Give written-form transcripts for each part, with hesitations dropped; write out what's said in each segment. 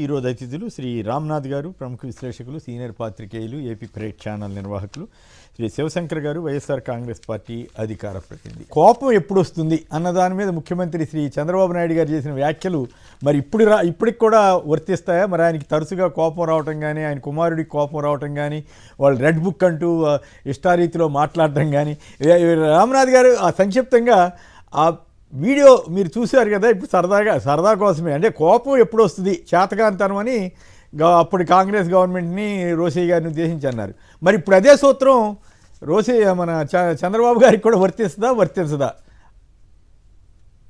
ఈరోజు అతిథులు శ్రీ రామ్నాథ్ గారు, ప్రముఖ విశ్లేషకులు, సీనియర్ పాత్రికేయులు, ఏపీ ప్రైట్ ఛానల్ నిర్వాహకులు, శ్రీ శివశంకర్ గారు, వైఎస్ఆర్ కాంగ్రెస్ పార్టీ అధికార ప్రతినిధి. కోపం ఎప్పుడు వస్తుంది అన్న దాని మీద ముఖ్యమంత్రి శ్రీ చంద్రబాబు నాయుడు గారు చేసిన వ్యాఖ్యలు మరి ఇప్పటికి కూడా వర్తిస్తాయా? మరి ఆయనకి తరచుగా కోపం రావటం కానీ, ఆయన కుమారుడికి కోపం రావటం కానీ, వాళ్ళు రెడ్ బుక్ అంటూ ఇష్టారీతిలో మాట్లాడటం కానీ, రామ్నాథ్ గారు సంక్షిప్తంగా ఆ వీడియో మీరు చూశారు కదా. ఇప్పుడు సరదా కోసమే, అంటే కోపం ఎప్పుడు వస్తుంది చేతకాంతనం అని అప్పుడు కాంగ్రెస్ గవర్నమెంట్ని రోసయ్య గారిని ఉద్దేశించి అన్నారు. మరి ఇప్పుడు అదే సూత్రం మన చంద్రబాబు గారికి కూడా వర్తించదా?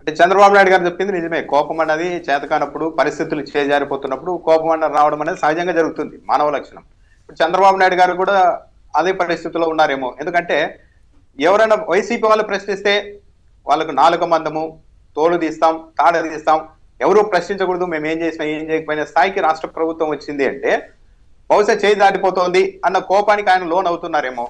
అంటే చంద్రబాబు నాయుడు గారు చెప్పింది నిజమే. కోపం అన్నది చేతకానప్పుడు, పరిస్థితులు చేజారిపోతున్నప్పుడు కోపం అన్నది రావడం అనేది సహజంగా జరుగుతుంది, మానవ లక్షణం. ఇప్పుడు చంద్రబాబు నాయుడు గారు కూడా అదే పరిస్థితిలో ఉన్నారేమో. ఎందుకంటే ఎవరైనా వైసీపీ వాళ్ళు ప్రశ్నిస్తే వాళ్ళకు నాలుక మందము, తోలు తీస్తాం, తాడ తీస్తాం, ఎవరూ ప్రశ్నించకూడదు, మేము ఏం చేసినా ఏం చేయకపోయిన స్థాయికి రాష్ట్ర ప్రభుత్వం వచ్చింది అంటే బహుశా చేయి దాటిపోతోంది అన్న కోపానికి ఆయన లోన్ అవుతున్నారేమో.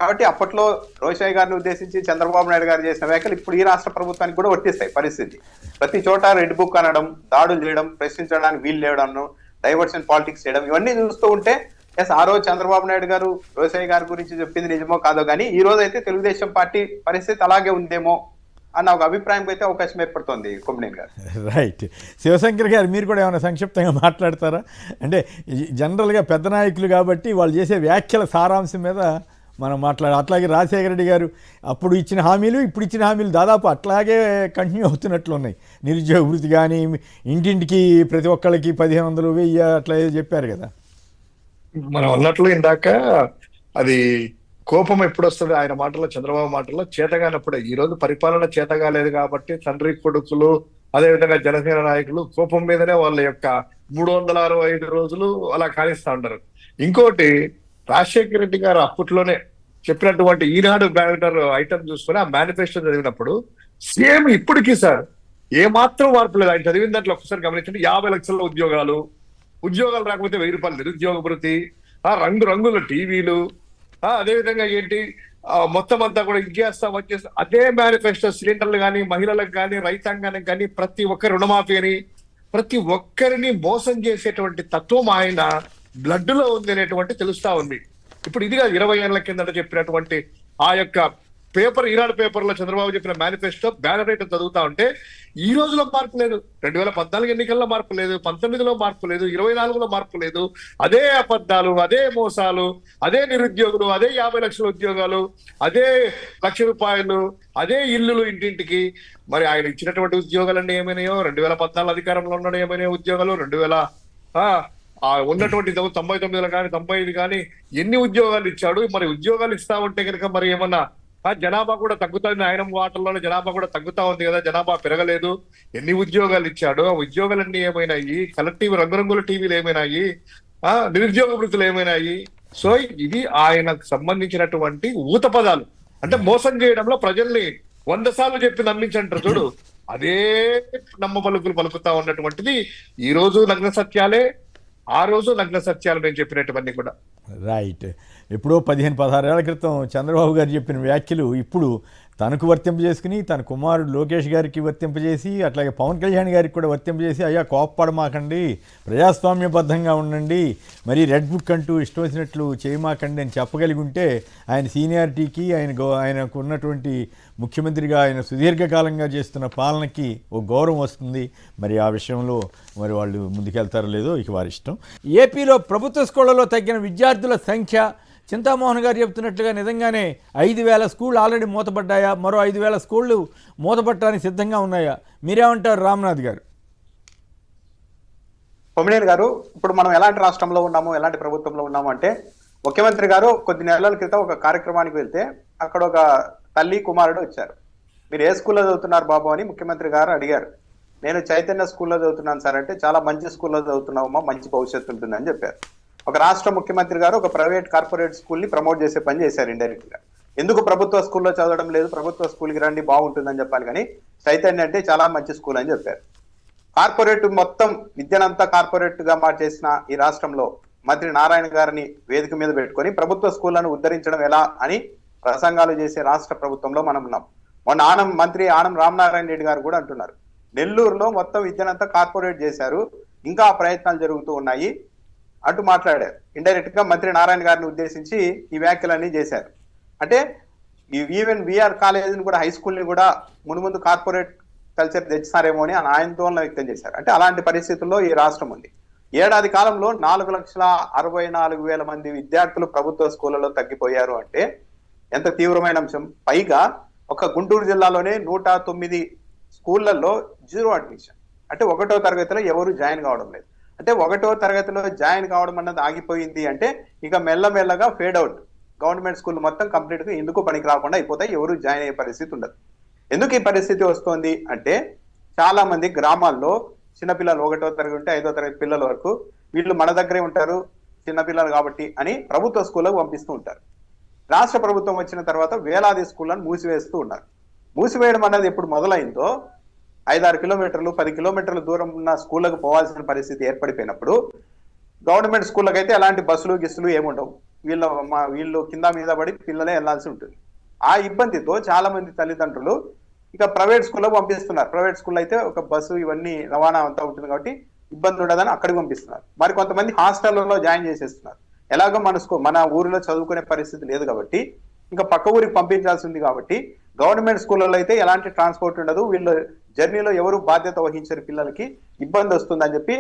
కాబట్టి అప్పట్లో రోషయ్య గారిని ఉద్దేశించి చంద్రబాబు నాయుడు గారు చేసిన వ్యాఖ్యలు ఇప్పుడు ఈ రాష్ట్ర ప్రభుత్వానికి కూడా వర్తిస్తాయి. పరిస్థితి ప్రతి చోట రెడ్ బుక్ అనడం, దాడులు చేయడం, ప్రశ్నించడానికి వీలు లేవడం, డైవర్షన్ పాలిటిక్స్ చేయడం, ఇవన్నీ చూస్తూ ఉంటే ఆ రోజు చంద్రబాబు నాయుడు గారు రోషయ్య గారి గురించి చెప్పింది నిజమో కాదో కానీ ఈ రోజు అయితే తెలుగుదేశం పార్టీ పరిస్థితి అలాగే ఉందేమో అన్న ఒక అభిప్రాయం అయితే అవకాశం ఏర్పడుతుంది కొమ్మినేని గారు. రైట్. శివశంకర్ గారు, మీరు కూడా ఏమైనా సంక్షిప్తంగా మాట్లాడతారా? అంటే జనరల్గా పెద్ద నాయకులు కాబట్టి వాళ్ళు చేసే వ్యాఖ్యల సారాంశం మీద మనం అట్లాగే రాజశేఖర రెడ్డి గారు అప్పుడు ఇచ్చిన హామీలు, ఇప్పుడు ఇచ్చిన హామీలు దాదాపు అట్లాగే కంటిన్యూ అవుతున్నట్లు ఉన్నాయి. నిరుద్యోగ వృత్తి కానీ, ఇంటింటికి ప్రతి ఒక్కళ్ళకి 1500, 1000 అట్లా చెప్పారు కదా. మనం అన్నట్లు ఇందాక అది కోపం ఎప్పుడు వస్తుంది ఆయన మాటల్లో, చంద్రబాబు మాటల్లో చేతగానప్పుడే. ఈ రోజు పరిపాలన చేతగాలేదు కాబట్టి తండ్రి కొడుకులు, అదేవిధంగా జనసేన నాయకులు కోపం మీదనే వాళ్ళ యొక్క 365 రోజులు అలా కానిస్తా ఉంటారు. ఇంకోటి, రాజశేఖర రెడ్డి గారు అప్పట్లోనే చెప్పినటువంటి ఈనాడు బ్యానర్ ఐటమ్ చూసుకుని ఆ మేనిఫెస్టో చదివినప్పుడు సేమ్ ఇప్పటికీ సార్ ఏమాత్రం మార్పు లేదు. ఆయన చదివిన దాంట్లో ఒకసారి గమనించండి. 50 లక్షల ఉద్యోగాలు రాకపోతే 1000 రూపాయలు నిరుద్యోగ భృతి, రంగుల టీవీలు, అదేవిధంగా ఏంటి మొత్తం అంతా కూడా ఇంకేస్తాం వచ్చేస్తాం. అదే మేనిఫెస్టో సిలిండర్లు కానీ, మహిళలకు కానీ, రైతాంగానికి కానీ ప్రతి ఒక్కరి రుణమాఫీ అని, ప్రతి ఒక్కరిని మోసం చేసేటువంటి తత్వం ఆయన బ్లడ్ లో ఉంది అనేటువంటి తెలుస్తా ఉంది. ఇప్పుడు ఇదిగా 20 ఏళ్ల కిందట చెప్పినటువంటి ఆ యొక్క పేపర్, ఈనాడు పేపర్ లో చంద్రబాబు చెప్పిన మేనిఫెస్టో బ్యానర్ ఐటమ్ చదువుతా ఉంటే ఈ రోజులో మార్పు లేదు. 2014 ఎన్నికల్లో మార్పు లేదు, 19లో మార్పు లేదు, 24లో మార్పు లేదు. అదే అబద్ధాలు, అదే మోసాలు, అదే నిరుద్యోగులు, అదే 50 లక్షల ఉద్యోగాలు, అదే 1,00,000 రూపాయలు, అదే ఇల్లులు ఇంటింటికి. మరి ఆయన ఇచ్చినటువంటి ఉద్యోగాలన్నీ ఏమైనాయో? 2014 అధికారంలో ఉన్న ఏమైనా ఉద్యోగాలు, 2000 ఉన్నటువంటి 99లో కానీ 95 కానీ ఎన్ని ఉద్యోగాలు ఇచ్చాడు? మరి ఉద్యోగాలు ఇస్తా ఉంటే కనుక మరి ఏమన్నా జనాభా కూడా తగ్గుతుంది. ఆయన వాటర్లోనే జనాభా కూడా తగ్గుతా ఉంది కదా, జనాభా పెరగలేదు. ఎన్ని ఉద్యోగాలు ఇచ్చాడు? ఆ ఉద్యోగాలన్నీ ఏమైనాయి? కలెక్టివ్ రంగురంగుల టీవీలు ఏమైనాయి? నిరుద్యోగ వృత్తులు ఏమైనాయి? సో ఇది ఆయనకు సంబంధించినటువంటి ఊత పదాలు. అంటే మోసం చేయడంలో ప్రజల్ని 100 సార్లు చెప్పి నమ్మించంటారు చూడు, అదే నమ్మ పలుకులు పలుకుతా ఉన్నటువంటిది ఈ రోజు నగ్న సత్యాలే, ఆ రోజు నగ్న సత్యాలు నేను చెప్పినటువన్నీ కూడా. రైట్. ఎప్పుడో 15-16 ఏళ్ల క్రితం చంద్రబాబు గారు చెప్పిన వ్యాఖ్యలు ఇప్పుడు తనకు వర్తింపజేసుకుని తన కుమారుడు లోకేష్ గారికి వర్తింపజేసి, అట్లాగే పవన్ కళ్యాణ్ గారికి కూడా వర్తింపజేసి, అయ్యా కోప్పడమాకండి, ప్రజాస్వామ్యబద్ధంగా ఉండండి, మరి రెడ్ బుక్ అంటూ ఇష్టం వచ్చినట్లు చేయమాకండి అని చెప్పగలిగి ఉంటే ఆయన సీనియారిటీకి, ఆయనకు ఉన్నటువంటి ముఖ్యమంత్రిగా ఆయన సుదీర్ఘకాలంగా చేస్తున్న పాలనకి ఒక గౌరవం వస్తుంది. మరి ఆ విషయంలో మరి వాళ్ళు ముందుకెళ్తారో లేదో ఇక వారి ఇష్టం. ఏపీలో ప్రభుత్వ స్కూళ్లలో తగ్గిన విద్యార్థుల సంఖ్య చింతామోహన్ గారు చెప్తున్నట్లుగా నిజంగానే 5,000 స్కూళ్ళు ఆల్రెడీ మూతపడ్డాయా? మరో 5,000 స్కూళ్ళు మూతపట్టడానికి సిద్ధంగా ఉన్నాయా? మీరేమంటారు రామ్నాథ్ గారు? కొమ్మినేని గారు, ఇప్పుడు మనం ఎలాంటి రాష్ట్రంలో ఉన్నాము, ఎలాంటి ప్రభుత్వంలో ఉన్నాము అంటే, ముఖ్యమంత్రి గారు కొద్ది నెలల క్రితం ఒక కార్యక్రమానికి వెళ్తే అక్కడ ఒక తల్లి కుమారుడు వచ్చారు. మీరు ఏ స్కూల్లో చదువుతున్నారు బాబు అని ముఖ్యమంత్రి గారు అడిగారు. నేను చైతన్య స్కూల్లో చదువుతున్నాను సార్ అంటే, చాలా మంచి స్కూల్లో చదువుతున్నావమ్మా, మంచి భవిష్యత్తు ఉంటుందని చెప్పారు. ఒక రాష్ట్ర ముఖ్యమంత్రి గారు ఒక ప్రైవేట్ కార్పొరేట్ స్కూల్ ని ప్రమోట్ చేసే పని చేశారు ఇండైరెక్ట్ గా. ఎందుకు ప్రభుత్వ స్కూల్లో చదవడం లేదు, ప్రభుత్వ స్కూల్కి రండి బాగుంటుందని చెప్పాలి కానీ చైతన్య అంటే చాలా మంచి స్కూల్ అని చెప్పారు. కార్పొరేట్ మొత్తం విద్యనంతా కార్పొరేట్ గా మార్చేసిన ఈ రాష్ట్రంలో మంత్రి నారాయణ గారిని వేదిక మీద పెట్టుకొని ప్రభుత్వ స్కూళ్లను ఉద్ధరించడం ఎలా అని ప్రసంగాలు చేసే రాష్ట్ర ప్రభుత్వంలో మనం ఉన్నాం. మొన్న మంత్రి ఆనం రామనారాయణ రెడ్డి గారు కూడా అంటున్నారు, నెల్లూరులో మొత్తం విద్యనంతా కార్పొరేట్ చేశారు, ఇంకా ప్రయత్నాలు జరుగుతూ ఉన్నాయి అంటూ మాట్లాడారు. ఇండైరెక్ట్ గా మంత్రి నారాయణ గారిని ఉద్దేశించి ఈ వ్యాఖ్యలన్నీ చేశారు. అంటే ఈవెన్ విఆర్ కాలేజీని కూడా, హై స్కూల్ ని కూడా మునుముందు కార్పొరేట్ కల్చర్ తెచ్చినారేమో అని ఆందోళన వ్యక్తం చేశారు. అంటే అలాంటి పరిస్థితుల్లో ఈ రాష్ట్రం ఉంది. ఏడాది కాలంలో 4,64,000 మంది విద్యార్థులు ప్రభుత్వ స్కూళ్లలో తగ్గిపోయారు అంటే ఎంత తీవ్రమైన అంశం. పైగా ఒక గుంటూరు జిల్లాలోనే 109 స్కూళ్లలో 0 అడ్మిషన్. అంటే 1వ తరగతిలో ఎవరు జాయిన్ కావడం లేదు. అంటే 1వ తరగతిలో జాయిన్ కావడం అన్నది ఆగిపోయింది అంటే ఇక మెల్లమెల్లగా ఫేడ్ అవుట్. గవర్నమెంట్ స్కూల్ మొత్తం కంప్లీట్ గా ఎందుకు పనికి రాకుండా అయిపోతాయి, ఎవరు జాయిన్ అయ్యే పరిస్థితి ఉండదు. ఎందుకు ఈ పరిస్థితి వస్తుంది అంటే చాలా మంది గ్రామాల్లో చిన్నపిల్లలు 1వ తరగతి ఉంటే 5వ తరగతి పిల్లల వరకు వీళ్ళు మన దగ్గరే ఉంటారు చిన్నపిల్లలు కాబట్టి అని ప్రభుత్వ స్కూళ్ళకు పంపిస్తూ ఉంటారు. రాష్ట్ర ప్రభుత్వం వచ్చిన తర్వాత వేలాది స్కూళ్ళను మూసివేస్తూ ఉన్నారు. మూసివేయడం అన్నది ఎప్పుడు మొదలైందో 5-6 కిలోమీటర్లు 10 కిలోమీటర్ల దూరం ఉన్న స్కూళ్ళకు పోవాల్సిన పరిస్థితి ఏర్పడిపోయినప్పుడు గవర్నమెంట్ స్కూళ్ళకి అయితే ఎలాంటి బస్సులు గిస్సులు ఏముండవు. వీళ్ళు కింద మీద పడి పిల్లలే వెళ్లాల్సి ఉంటుంది. ఆ ఇబ్బందితో చాలా మంది తల్లిదండ్రులు ఇక ప్రైవేట్ స్కూల్లో పంపిస్తున్నారు. ప్రైవేట్ స్కూల్ అయితే ఒక బస్సు ఇవన్నీ రవాణా అంతా ఉంటుంది కాబట్టి ఇబ్బంది ఉండదని అక్కడికి పంపిస్తున్నారు. మరి కొంతమంది హాస్టళ్లలో జాయిన్ చేసేస్తున్నారు. ఎలాగో మన ఊరిలో చదువుకునే పరిస్థితి లేదు కాబట్టి ఇంకా పక్క ఊరికి పంపించాల్సింది కాబట్టి గవర్నమెంట్ స్కూళ్ళలో అయితే ఎలాంటి ట్రాన్స్పోర్ట్ ఉండదు, వీళ్ళు జర్నీలో ఎవరు బాధ్యత వహించారు, పిల్లలకి ఇబ్బంది వస్తుందని చెప్పి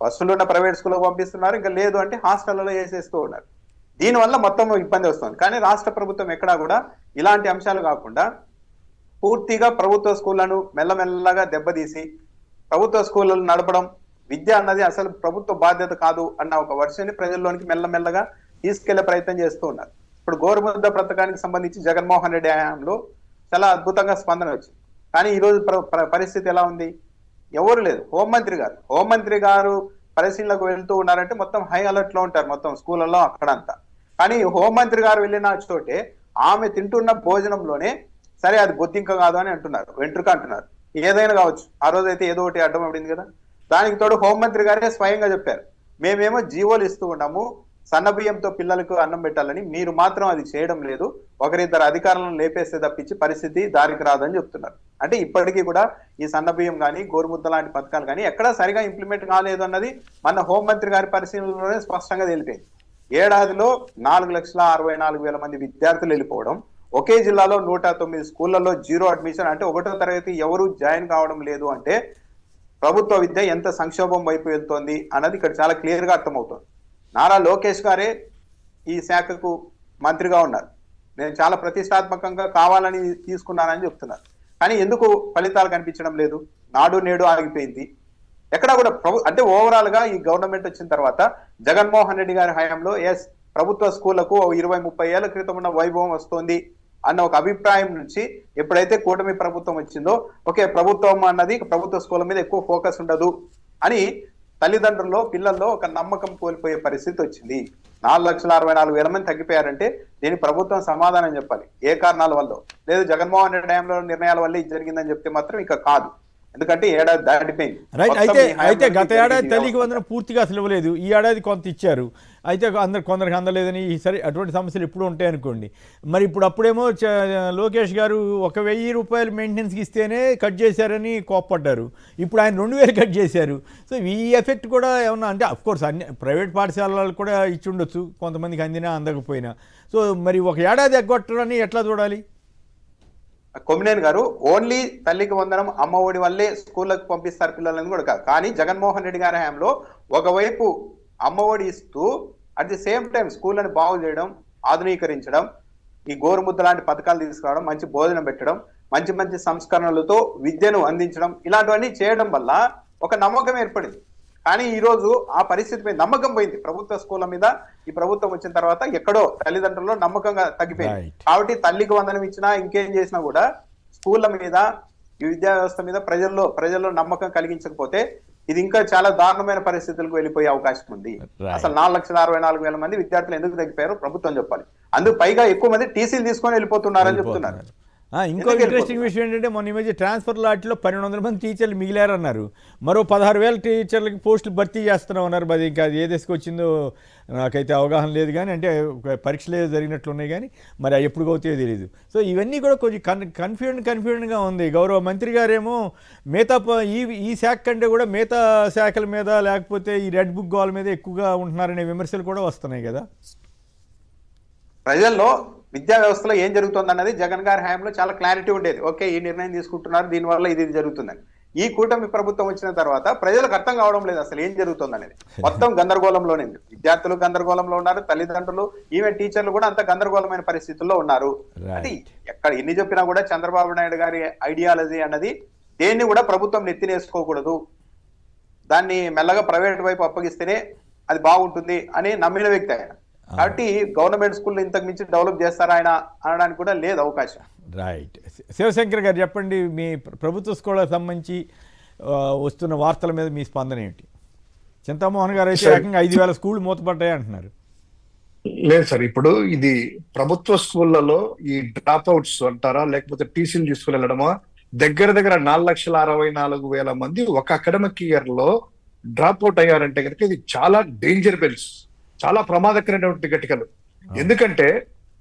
బస్సులు ఉన్న ప్రైవేట్ స్కూల్లో పంపిస్తున్నారు. ఇంకా లేదు అంటే హాస్టళ్లలో వేసేస్తూ ఉన్నారు. దీనివల్ల మొత్తం ఇబ్బంది వస్తుంది. కానీ రాష్ట్ర ప్రభుత్వం ఎక్కడా కూడా ఇలాంటి అంశాలు కాకుండా పూర్తిగా ప్రభుత్వ స్కూళ్లను మెల్లమెల్లగా దెబ్బతీసి ప్రభుత్వ స్కూళ్లను నడపడం, విద్య అన్నది అసలు ప్రభుత్వ బాధ్యత కాదు అన్న ఒక వర్షాన్ని ప్రజల్లోనికి మెల్లమెల్లగా తీసుకెళ్లే ప్రయత్నం చేస్తూ ఉన్నారు. ఇప్పుడు గోరుముద్ద పథకానికి సంబంధించి జగన్మోహన్ రెడ్డి హయాంలో చాలా అద్భుతంగా స్పందన వచ్చింది. కానీ ఈ రోజు పరిస్థితి ఎలా ఉంది? ఎవరు లేదు. హోంమంత్రి గారు పరిశీలనకు వెళ్తూ ఉన్నారంటే మొత్తం హై అలర్ట్ లో ఉంటారు మొత్తం స్కూళ్ళలో అక్కడంతా. కానీ హోంమంత్రి గారు వెళ్ళిన చోటే ఆమె తింటున్న భోజనంలోనే సరే అది బొద్దింక కాదు అని అంటున్నారు, వెంట్రుక అంటున్నారు. ఏదైనా కావచ్చు, ఆ రోజు అయితే ఏదో ఒకటి అడ్డం పడింది కదా. దానికి తోడు హోంమంత్రి గారే స్వయంగా చెప్పారు, మేమేమో జీవోలు ఇస్తూ ఉన్నాము సన్నబియ్యంతో పిల్లలకు అన్నం పెట్టాలని, మీరు మాత్రం అది చేయడం లేదు, ఒకరిద్దరు అధికారులను లేపేస్తే తప్పించి పరిస్థితి దారికి రాదని చెప్తున్నారు. అంటే ఇప్పటికీ కూడా ఈ సన్నబియ్యం కానీ గోరుముద్ద లాంటి పథకాలు కానీ ఎక్కడా సరిగా ఇంప్లిమెంట్ కాలేదు అన్నది మన హోంమంత్రి గారి పరిశీలనలోనే స్పష్టంగా తెలిపింది. ఏడాదిలో 4,64,000 మంది విద్యార్థులు వెళ్ళిపోవడం, ఒకే జిల్లాలో 109 స్కూళ్లలో 0 అడ్మిషన్, అంటే 1వ తరగతి ఎవరు జాయిన్ కావడం లేదు అంటే ప్రభుత్వ విద్య ఎంత సంక్షోభం వైపు వెళ్తోంది అన్నది ఇక్కడ చాలా క్లియర్ గా అర్థమవుతుంది. నారా లోకేష్ గారే ఈ శాఖకు మంత్రిగా ఉన్నారు. నేను చాలా ప్రతిష్టాత్మకంగా కావాలని తీసుకున్నానని చెప్తున్నారు. కానీ ఎందుకు ఫలితాలు కనిపించడం లేదు? నాడు నేడు ఆగిపోయింది. ఎక్కడ కూడా అంటే ఓవరాల్ గా ఈ గవర్నమెంట్ వచ్చిన తర్వాత జగన్మోహన్ రెడ్డి గారి హయాంలో ప్రభుత్వ స్కూళ్లకు 20-30 ఏళ్ల క్రితం ఉన్న వైభవం వస్తోంది అన్న ఒక అభిప్రాయం నుంచి ఎప్పుడైతే కూటమి ప్రభుత్వం వచ్చిందో ఓకే ప్రభుత్వం అన్నది ప్రభుత్వ స్కూళ్ళ మీద ఎక్కువ ఫోకస్ ఉండదు అని తల్లిదండ్రుల్లో పిల్లల్లో ఒక నమ్మకం కోల్పోయే పరిస్థితి వచ్చింది. 4,64,000 మంది తగ్గిపోయారంటే దీని ప్రభుత్వం సమాధానం చెప్పాలి. ఏ కారణాల వల్ల? లేదు జగన్మోహన్ రెడ్డి హయాంలో నిర్ణయాల వల్ల ఇది జరిగిందని చెప్తే మాత్రం ఇక కాదు. ఎందుకంటే ఏడాది దాటిపోయింది. రైట్. అయితే గత ఏడాది తల్లికి వందనం పూర్తిగా అసలు ఇవ్వలేదు, ఈ ఏడాది కొంత ఇచ్చారు. అయితే కొందరికి అందలేదని సరే అటువంటి సమస్యలు ఎప్పుడు ఉంటాయి అనుకోండి. మరి అప్పుడేమో లోకేష్ గారు 1,000 రూపాయలు మెయింటెనెన్స్కి ఇస్తేనే కట్ చేశారని కోప్పడ్డారు. ఇప్పుడు ఆయన 2,000 కట్ చేశారు. సో ఈ ఎఫెక్ట్ కూడా ఏమన్నా అంటే అఫ్కోర్స్ అన్ని ప్రైవేట్ పాఠశాలలు కూడా ఇచ్చి ఉండొచ్చు, కొంతమందికి అందినా అందకపోయినా. సో మరి ఒక ఏడాది ఎగ్గొట్టడాన్ని ఎట్లా చూడాలి? కొమ్మినేని గారు ఓన్లీ తల్లికి వందనం అమ్మ ఒడి వల్లే స్కూళ్ళకు పంపిస్తారు పిల్లలని కూడా కాదు. కానీ జగన్మోహన్ రెడ్డి గారి హయాంలో ఒకవైపు అమ్మ ఒడి ఇస్తూ అట్ ది సేమ్ టైం స్కూళ్ళని బాగు చేయడం, ఆధునీకరించడం, ఈ గోరుముద్ద లాంటి పథకాలు తీసుకురావడం, మంచి భోజనం పెట్టడం, మంచి మంచి సంస్కరణలతో విద్యను అందించడం, ఇలాంటివన్నీ చేయడం వల్ల ఒక నమ్మకం ఏర్పడింది. కానీ ఈ రోజు ఆ పరిస్థితి మీద నమ్మకం పోయింది. ప్రభుత్వ స్కూళ్ళ మీద ఈ ప్రభుత్వం వచ్చిన తర్వాత ఎక్కడో తల్లిదండ్రుల్లో నమ్మకంగా తగ్గిపోయింది. కాబట్టి తల్లికి వందనం ఇచ్చినా ఇంకేం చేసినా కూడా స్కూళ్ళ మీద ఈ విద్యా వ్యవస్థ మీద ప్రజల్లో నమ్మకం కలిగించకపోతే ఇది ఇంకా చాలా దారుణమైన పరిస్థితులకు వెళ్ళిపోయే అవకాశం ఉంది. అసలు 4,64,000 మంది విద్యార్థులు ఎందుకు తగ్గిపోయారో ప్రభుత్వం చెప్పాలి. అందుకు పైగా ఎక్కువ మంది టీసీలు తీసుకొని వెళ్ళిపోతున్నారని చెప్తున్నారు. ఇంకో ఇంట్రెస్టింగ్ విషయం ఏంటంటే మొన్న ఈ మధ్య ట్రాన్స్ఫర్ లాట్లో 1200 మంది టీచర్లు మిగిలారన్నారు. మరో 16,000 టీచర్లకి పోస్టులు భర్తీ చేస్తున్నాం అన్నారు. అది ఇంకా అది ఏ దశకు వచ్చిందో నాకైతే అవగాహన లేదు, కానీ అంటే పరీక్షలు జరిగినట్లున్నాయి, కానీ మరి అవి ఎప్పుడు అవుతాయో తెలియదు. సో ఇవన్నీ కూడా కొంచెం కన్ఫ్యూజన్గా ఉంది. గౌరవ మంత్రి గారేమో మిగతా ఈ శాఖ కంటే కూడా మిగతా శాఖల మీద లేకపోతే ఈ రెడ్ బుక్ గోల్ మీద ఎక్కువగా ఉంటున్నారనే విమర్శలు కూడా వస్తున్నాయి కదా. ప్రజల్లో విద్యా వ్యవస్థలో ఏం జరుగుతుంది అన్నది జగన్ గారి హయాంలో చాలా క్లారిటీ ఉండేది. ఓకే, ఈ నిర్ణయం తీసుకుంటున్నారు, దీనివల్ల ఇది జరుగుతుందని. ఈ కూటమి ప్రభుత్వం వచ్చిన తర్వాత ప్రజలకు అర్థం కావడం లేదు అసలు ఏం జరుగుతుంది అనేది. మొత్తం గందరగోళంలోనే ఉంది. విద్యార్థులు గందరగోళంలో ఉన్నారు, తల్లిదండ్రులు ఈవెన్ టీచర్లు కూడా అంత గందరగోళమైన పరిస్థితుల్లో ఉన్నారు. అది ఎక్కడ ఎన్ని చెప్పినా కూడా చంద్రబాబు నాయుడు గారి ఐడియాలజీ అన్నది దేన్ని కూడా ప్రభుత్వం నెత్తినేసుకోకూడదు, దాన్ని మెల్లగా ప్రైవేట్ వైపు అప్పగిస్తేనే అది బాగుంటుంది అని నమ్మిన వ్యక్తి ఆయన. కాబట్టి గవర్నమెంట్ స్కూల్ ఇంతకు మించి డెవలప్ చేస్తారా ఆయన అనడానికి కూడా లేదు అవకాశం. రైట్. శివశంకర్ గారు చెప్పండి, మీ ప్రభుత్వ స్కూళ్ళకు సంబంధించి వస్తున్న వార్తల మీద మీ స్పందన ఏమిటి? చింతామోహన్ గారు అయితే ఏకంగా 5,000 స్కూళ్ళు మూతపడ్డాయి అంటున్నారు. లేదు సార్, ఇప్పుడు ఇది ప్రభుత్వ స్కూళ్లలో ఈ డ్రాప్ అవుట్స్ అంటారా లేకపోతే టీసీలు తీసుకుని వెళ్ళడమా, దగ్గర 4,64,000 మంది ఒక అకాడమిక్ ఇయర్ లో డ్రాప్ అవుట్ అయ్యారంటే కనుక ఇది చాలా డేంజర్ బెల్స్, చాలా ప్రమాదకరమైనటువంటి ఘటికలు. ఎందుకంటే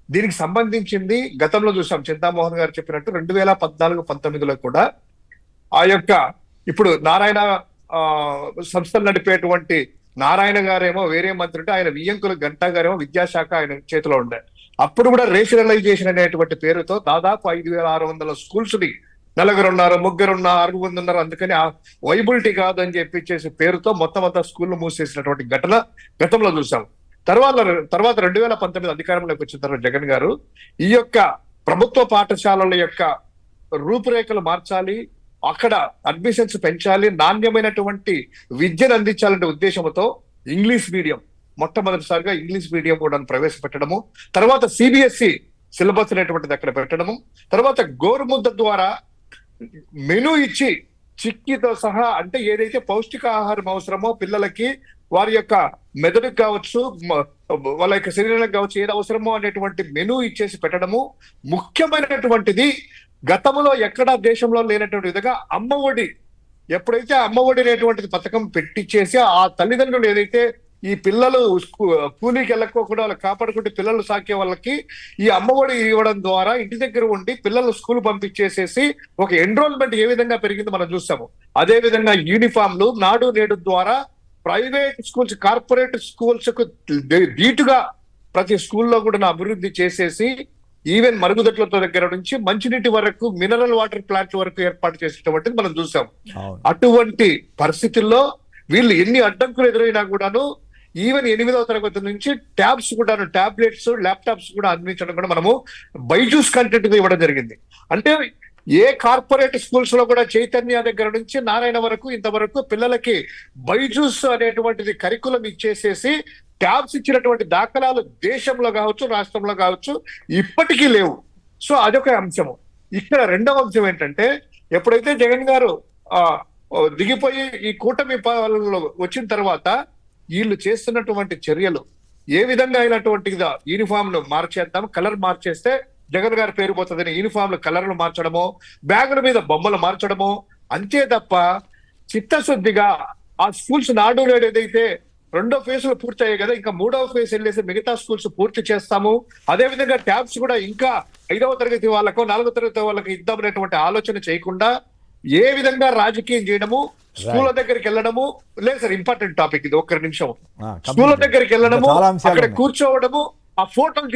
దీనికి సంబంధించింది గతంలో చూసాం, చింతామోహన్ గారు చెప్పినట్టు 2014-19లో కూడా ఆ యొక్క ఇప్పుడు నారాయణ సంస్థలు నడిపేటువంటి నారాయణ గారేమో వేరే మంత్రి ఉంటే, ఆయన వియ్యంకుల గంటా గారేమో విద్యాశాఖ ఆయన చేతిలో ఉండే. అప్పుడు కూడా రేషనలైజేషన్ అనేటువంటి పేరుతో దాదాపు 5,600 స్కూల్స్ ని 4 ఉన్నారు, 3 ఉన్నారు, 6 ఉన్నారు, అందుకని వైబిలిటీ కాదు అని చెప్పి పేరుతో మొత్తం అంతా స్కూల్ మూసేసినటువంటి ఘటన గతంలో చూసాం. తర్వాత 2019 అధికారంలోకి వచ్చిన తర్వాత జగన్ గారు ఈ యొక్క ప్రభుత్వ పాఠశాలల యొక్క రూపురేఖలు మార్చాలి, అక్కడ అడ్మిషన్స్ పెంచాలి, నాణ్యమైనటువంటి విద్యను అందించాలనే ఉద్దేశంతో ఇంగ్లీష్ మీడియం మొట్టమొదటిసారిగా ఇంగ్లీష్ మీడియం కూడా ప్రవేశపెట్టడము, తర్వాత సిబిఎస్ఈ సిలబస్ అనేటువంటిది అక్కడ పెట్టడము, తర్వాత గోరుముద్ద ద్వారా మెనూ ఇచ్చి చిక్కీతో సహా, అంటే ఏదైతే పౌష్టికాహారం అవసరమో పిల్లలకి, వారి యొక్క మెదడుకు కావచ్చు, వాళ్ళ యొక్క శరీరానికి కావచ్చు, ఏది అవసరమో అనేటువంటి మెనూ ఇచ్చేసి పెట్టడము. ముఖ్యమైనటువంటిది గతంలో ఎక్కడా దేశంలో లేనటువంటి విధంగా అమ్మఒడి, ఎప్పుడైతే అమ్మఒడి అనేటువంటిది పథకం పెట్టించేసి ఆ తల్లిదండ్రులు ఏదైతే ఈ పిల్లలు కూలీకి వెళ్ళకోకుండా వాళ్ళు కాపాడుకుంటే పిల్లలు సాకే వాళ్ళకి ఈ అమ్మఒడి ఇవ్వడం ద్వారా ఇంటి దగ్గర ఉండి పిల్లలు స్కూల్ పంపించేసేసి ఒక ఎన్రోల్మెంట్ ఏ విధంగా పెరిగిందో మనం చూస్తాము. అదే విధంగా యూనిఫామ్లు, నాడు నేడు ద్వారా ప్రైవేట్ స్కూల్స్, కార్పొరేట్ స్కూల్స్ కు ధీటుగా ప్రతి స్కూల్లో కూడా అభివృద్ధి చేసేసి ఈవెన్ మరుగుదొడ్ల దగ్గర నుంచి మంచినీటి వరకు, మినరల్ వాటర్ ప్లాంట్ వరకు ఏర్పాటు చేసేటువంటిది మనం చూసాం. అటువంటి పరిస్థితుల్లో వీళ్ళు ఎన్ని అడ్డంకులు ఎదురైనా కూడాను ఈవెన్ 8వ తరగతి నుంచి ట్యాబ్స్ కూడా, టాబ్లెట్స్, ల్యాప్టాప్స్ కూడా అందించడం కూడా మనము బైజూస్ కంటెంట్ ఇవ్వడం జరిగింది. అంటే ఏ కార్పొరేట్ స్కూల్స్ లో కూడా చైతన్య దగ్గర నుంచి నారాయణ వరకు ఇంతవరకు పిల్లలకి బైజూస్ అనేటువంటిది కరికులం ఇచ్చేసేసి ట్యాబ్స్ ఇచ్చినటువంటి దాఖలాలు దేశంలో కావచ్చు, రాష్ట్రంలో కావచ్చు ఇప్పటికీ లేవు. సో అదొక అంశము. ఇక్కడ రెండవ అంశం ఏంటంటే, ఎప్పుడైతే జగన్ గారు దిగిపోయి ఈ కూటమి పాలనలో వచ్చిన తర్వాత వీళ్ళు చేస్తున్నటువంటి చర్యలు ఏ విధంగా అయినటువంటిగా, యూనిఫామ్ ను మార్చేద్దాం, కలర్ మార్చేస్తే జగన్ గారి పేరు పోతుందని యూనిఫామ్లు కలర్లు మార్చడమో, బ్యాగుల మీద బొమ్మలు మార్చడమో, అంతే తప్ప చిత్తశుద్ధిగా ఆ స్కూల్స్ నాడు నేడు ఏదైతే 2వ ఫేజ్ పూర్తి అయ్యాయి కదా, ఇంకా 3వ ఫేజ్ వెళ్ళేసి మిగతా స్కూల్స్ పూర్తి చేస్తాము. అదే విధంగా ట్యాబ్స్ కూడా ఇంకా 5వ తరగతి వాళ్ళకు, 4వ తరగతి వాళ్ళకి ఇద్దామనేటువంటి ఆలోచన చేయకుండా ఏ విధంగా రాజకీయం చేయడము, స్కూళ్ళ దగ్గరికి వెళ్ళడము. లేదు సార్, ఇంపార్టెంట్ టాపిక్ ఇది, 1 నిమిషం. స్కూళ్ళ దగ్గరికి వెళ్ళడము, అక్కడ కూర్చోవడము, ఆ ఫోటోలు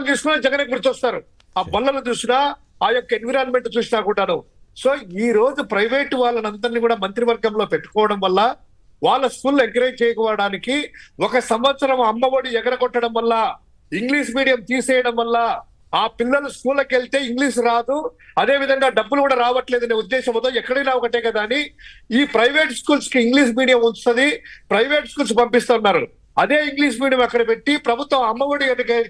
తీసుకుని జగన్ గుర్తొస్తారు. ఆ బల్లలు చూసినా, ఆ యొక్క ఎన్విరాన్మెంట్ చూసినా కూడాను. సో ఈ రోజు ప్రైవేట్ వాళ్ళనందరినీ కూడా మంత్రివర్గంలో పెట్టుకోవడం వల్ల, వాళ్ళ స్కూల్ ఎంకరేజ్ చేయకపోవడానికి, 1 సంవత్సరం అమ్మఒడి ఎగరగొట్టడం వల్ల, ఇంగ్లీష్ మీడియం తీసేయడం వల్ల ఆ పిల్లలు స్కూళ్ళకి వెళ్తే ఇంగ్లీష్ రాదు, అదే విధంగా డబ్బులు కూడా రావట్లేదనే ఉద్దేశంతో ఎక్కడైనా ఒకటే కదా అని ఈ ప్రైవేట్ స్కూల్స్ కి ఇంగ్లీష్ మీడియం ఉంచుతుంది, ప్రైవేట్ స్కూల్స్ పంపిస్తున్నారు. అదే ఇంగ్లీష్ మీడియం అక్కడ పెట్టి ప్రభుత్వం అమ్మఒడి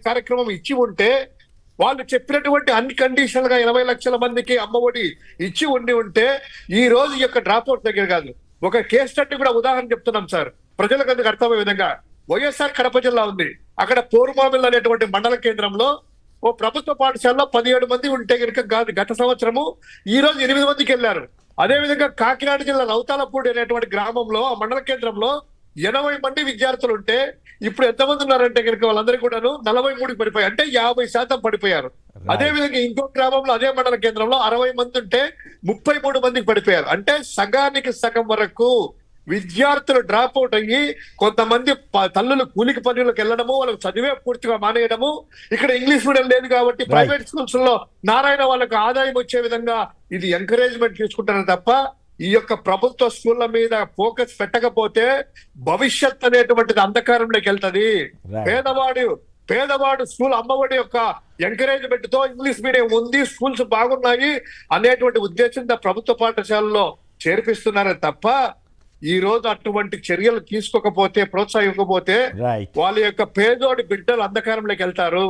కార్యక్రమం ఇచ్చి ఉంటే, వాళ్ళు చెప్పినటువంటి అన్కండిషనల్ గా 20 లక్షల మందికి అమ్మఒడి ఇచ్చి ఉంటే ఈ రోజు ఈ యొక్క డ్రాప్ అవుట్ దగ్గర కాదు. ఒక కేస్ స్టడీ కూడా ఉదాహరణ చెప్తున్నాం సార్, ప్రజలకు అందుకు అర్థమయ్యే విధంగా. వైఎస్ఆర్ కడప జిల్లా ఉంది, అక్కడ పోరుమామిల్ అనేటువంటి మండల కేంద్రంలో ఓ ప్రభుత్వ పాఠశాలలో 17 మంది ఉంటే కనుక గత సంవత్సరము ఈ రోజు 8 మందికి వెళ్ళారు. అదే విధంగా కాకినాడ జిల్లా రౌతాలపూడి అనేటువంటి గ్రామంలో ఆ మండల కేంద్రంలో 80 మంది విద్యార్థులు ఉంటే ఇప్పుడు ఎంతమంది ఉన్నారంటే కనుక వాళ్ళందరికీ కూడాను 43కి పడిపోయారు, అంటే 50% పడిపోయారు. అదే విధంగా ఇంకో గ్రామంలో అదే మండల కేంద్రంలో 60 మంది ఉంటే 33 మందికి పడిపోయారు. అంటే సగానికి సగం వరకు విద్యార్థులు డ్రాప్ అవుట్ అయ్యి కొంతమంది తల్లులు కూలికి పనులకు వెళ్ళడము, వాళ్ళకి చదివే పూర్తిగా మానేయడము. ఇక్కడ ఇంగ్లీష్ మీడియం లేదు కాబట్టి ప్రైవేట్ స్కూల్స్ లో నారాయణ వాళ్ళకి ఆదాయం వచ్చే విధంగా ఇది ఎంకరేజ్మెంట్ తీసుకుంటారు తప్ప ఈ యొక్క ప్రభుత్వ స్కూళ్ళ మీద ఫోకస్ పెట్టకపోతే భవిష్యత్ అనేటువంటిది అంధకారంలోకి వెళ్తది. పేదవాడు స్కూల్ అమ్మఒడి యొక్క ఎంకరేజ్మెంట్ తో ఇంగ్లీష్ మీడియం ఉంది, స్కూల్స్ బాగున్నాయి అనేటువంటి ఉద్దేశంతో ప్రభుత్వ పాఠశాలలో చేర్పిస్తున్నారే తప్ప ఈ రోజు అటువంటి చర్యలు తీసుకోకపోతే, ప్రోత్సహించకపోతే వాళ్ళ యొక్క పేదోడి బిడ్డలు అంధకారంలోకి వెళ్తారు.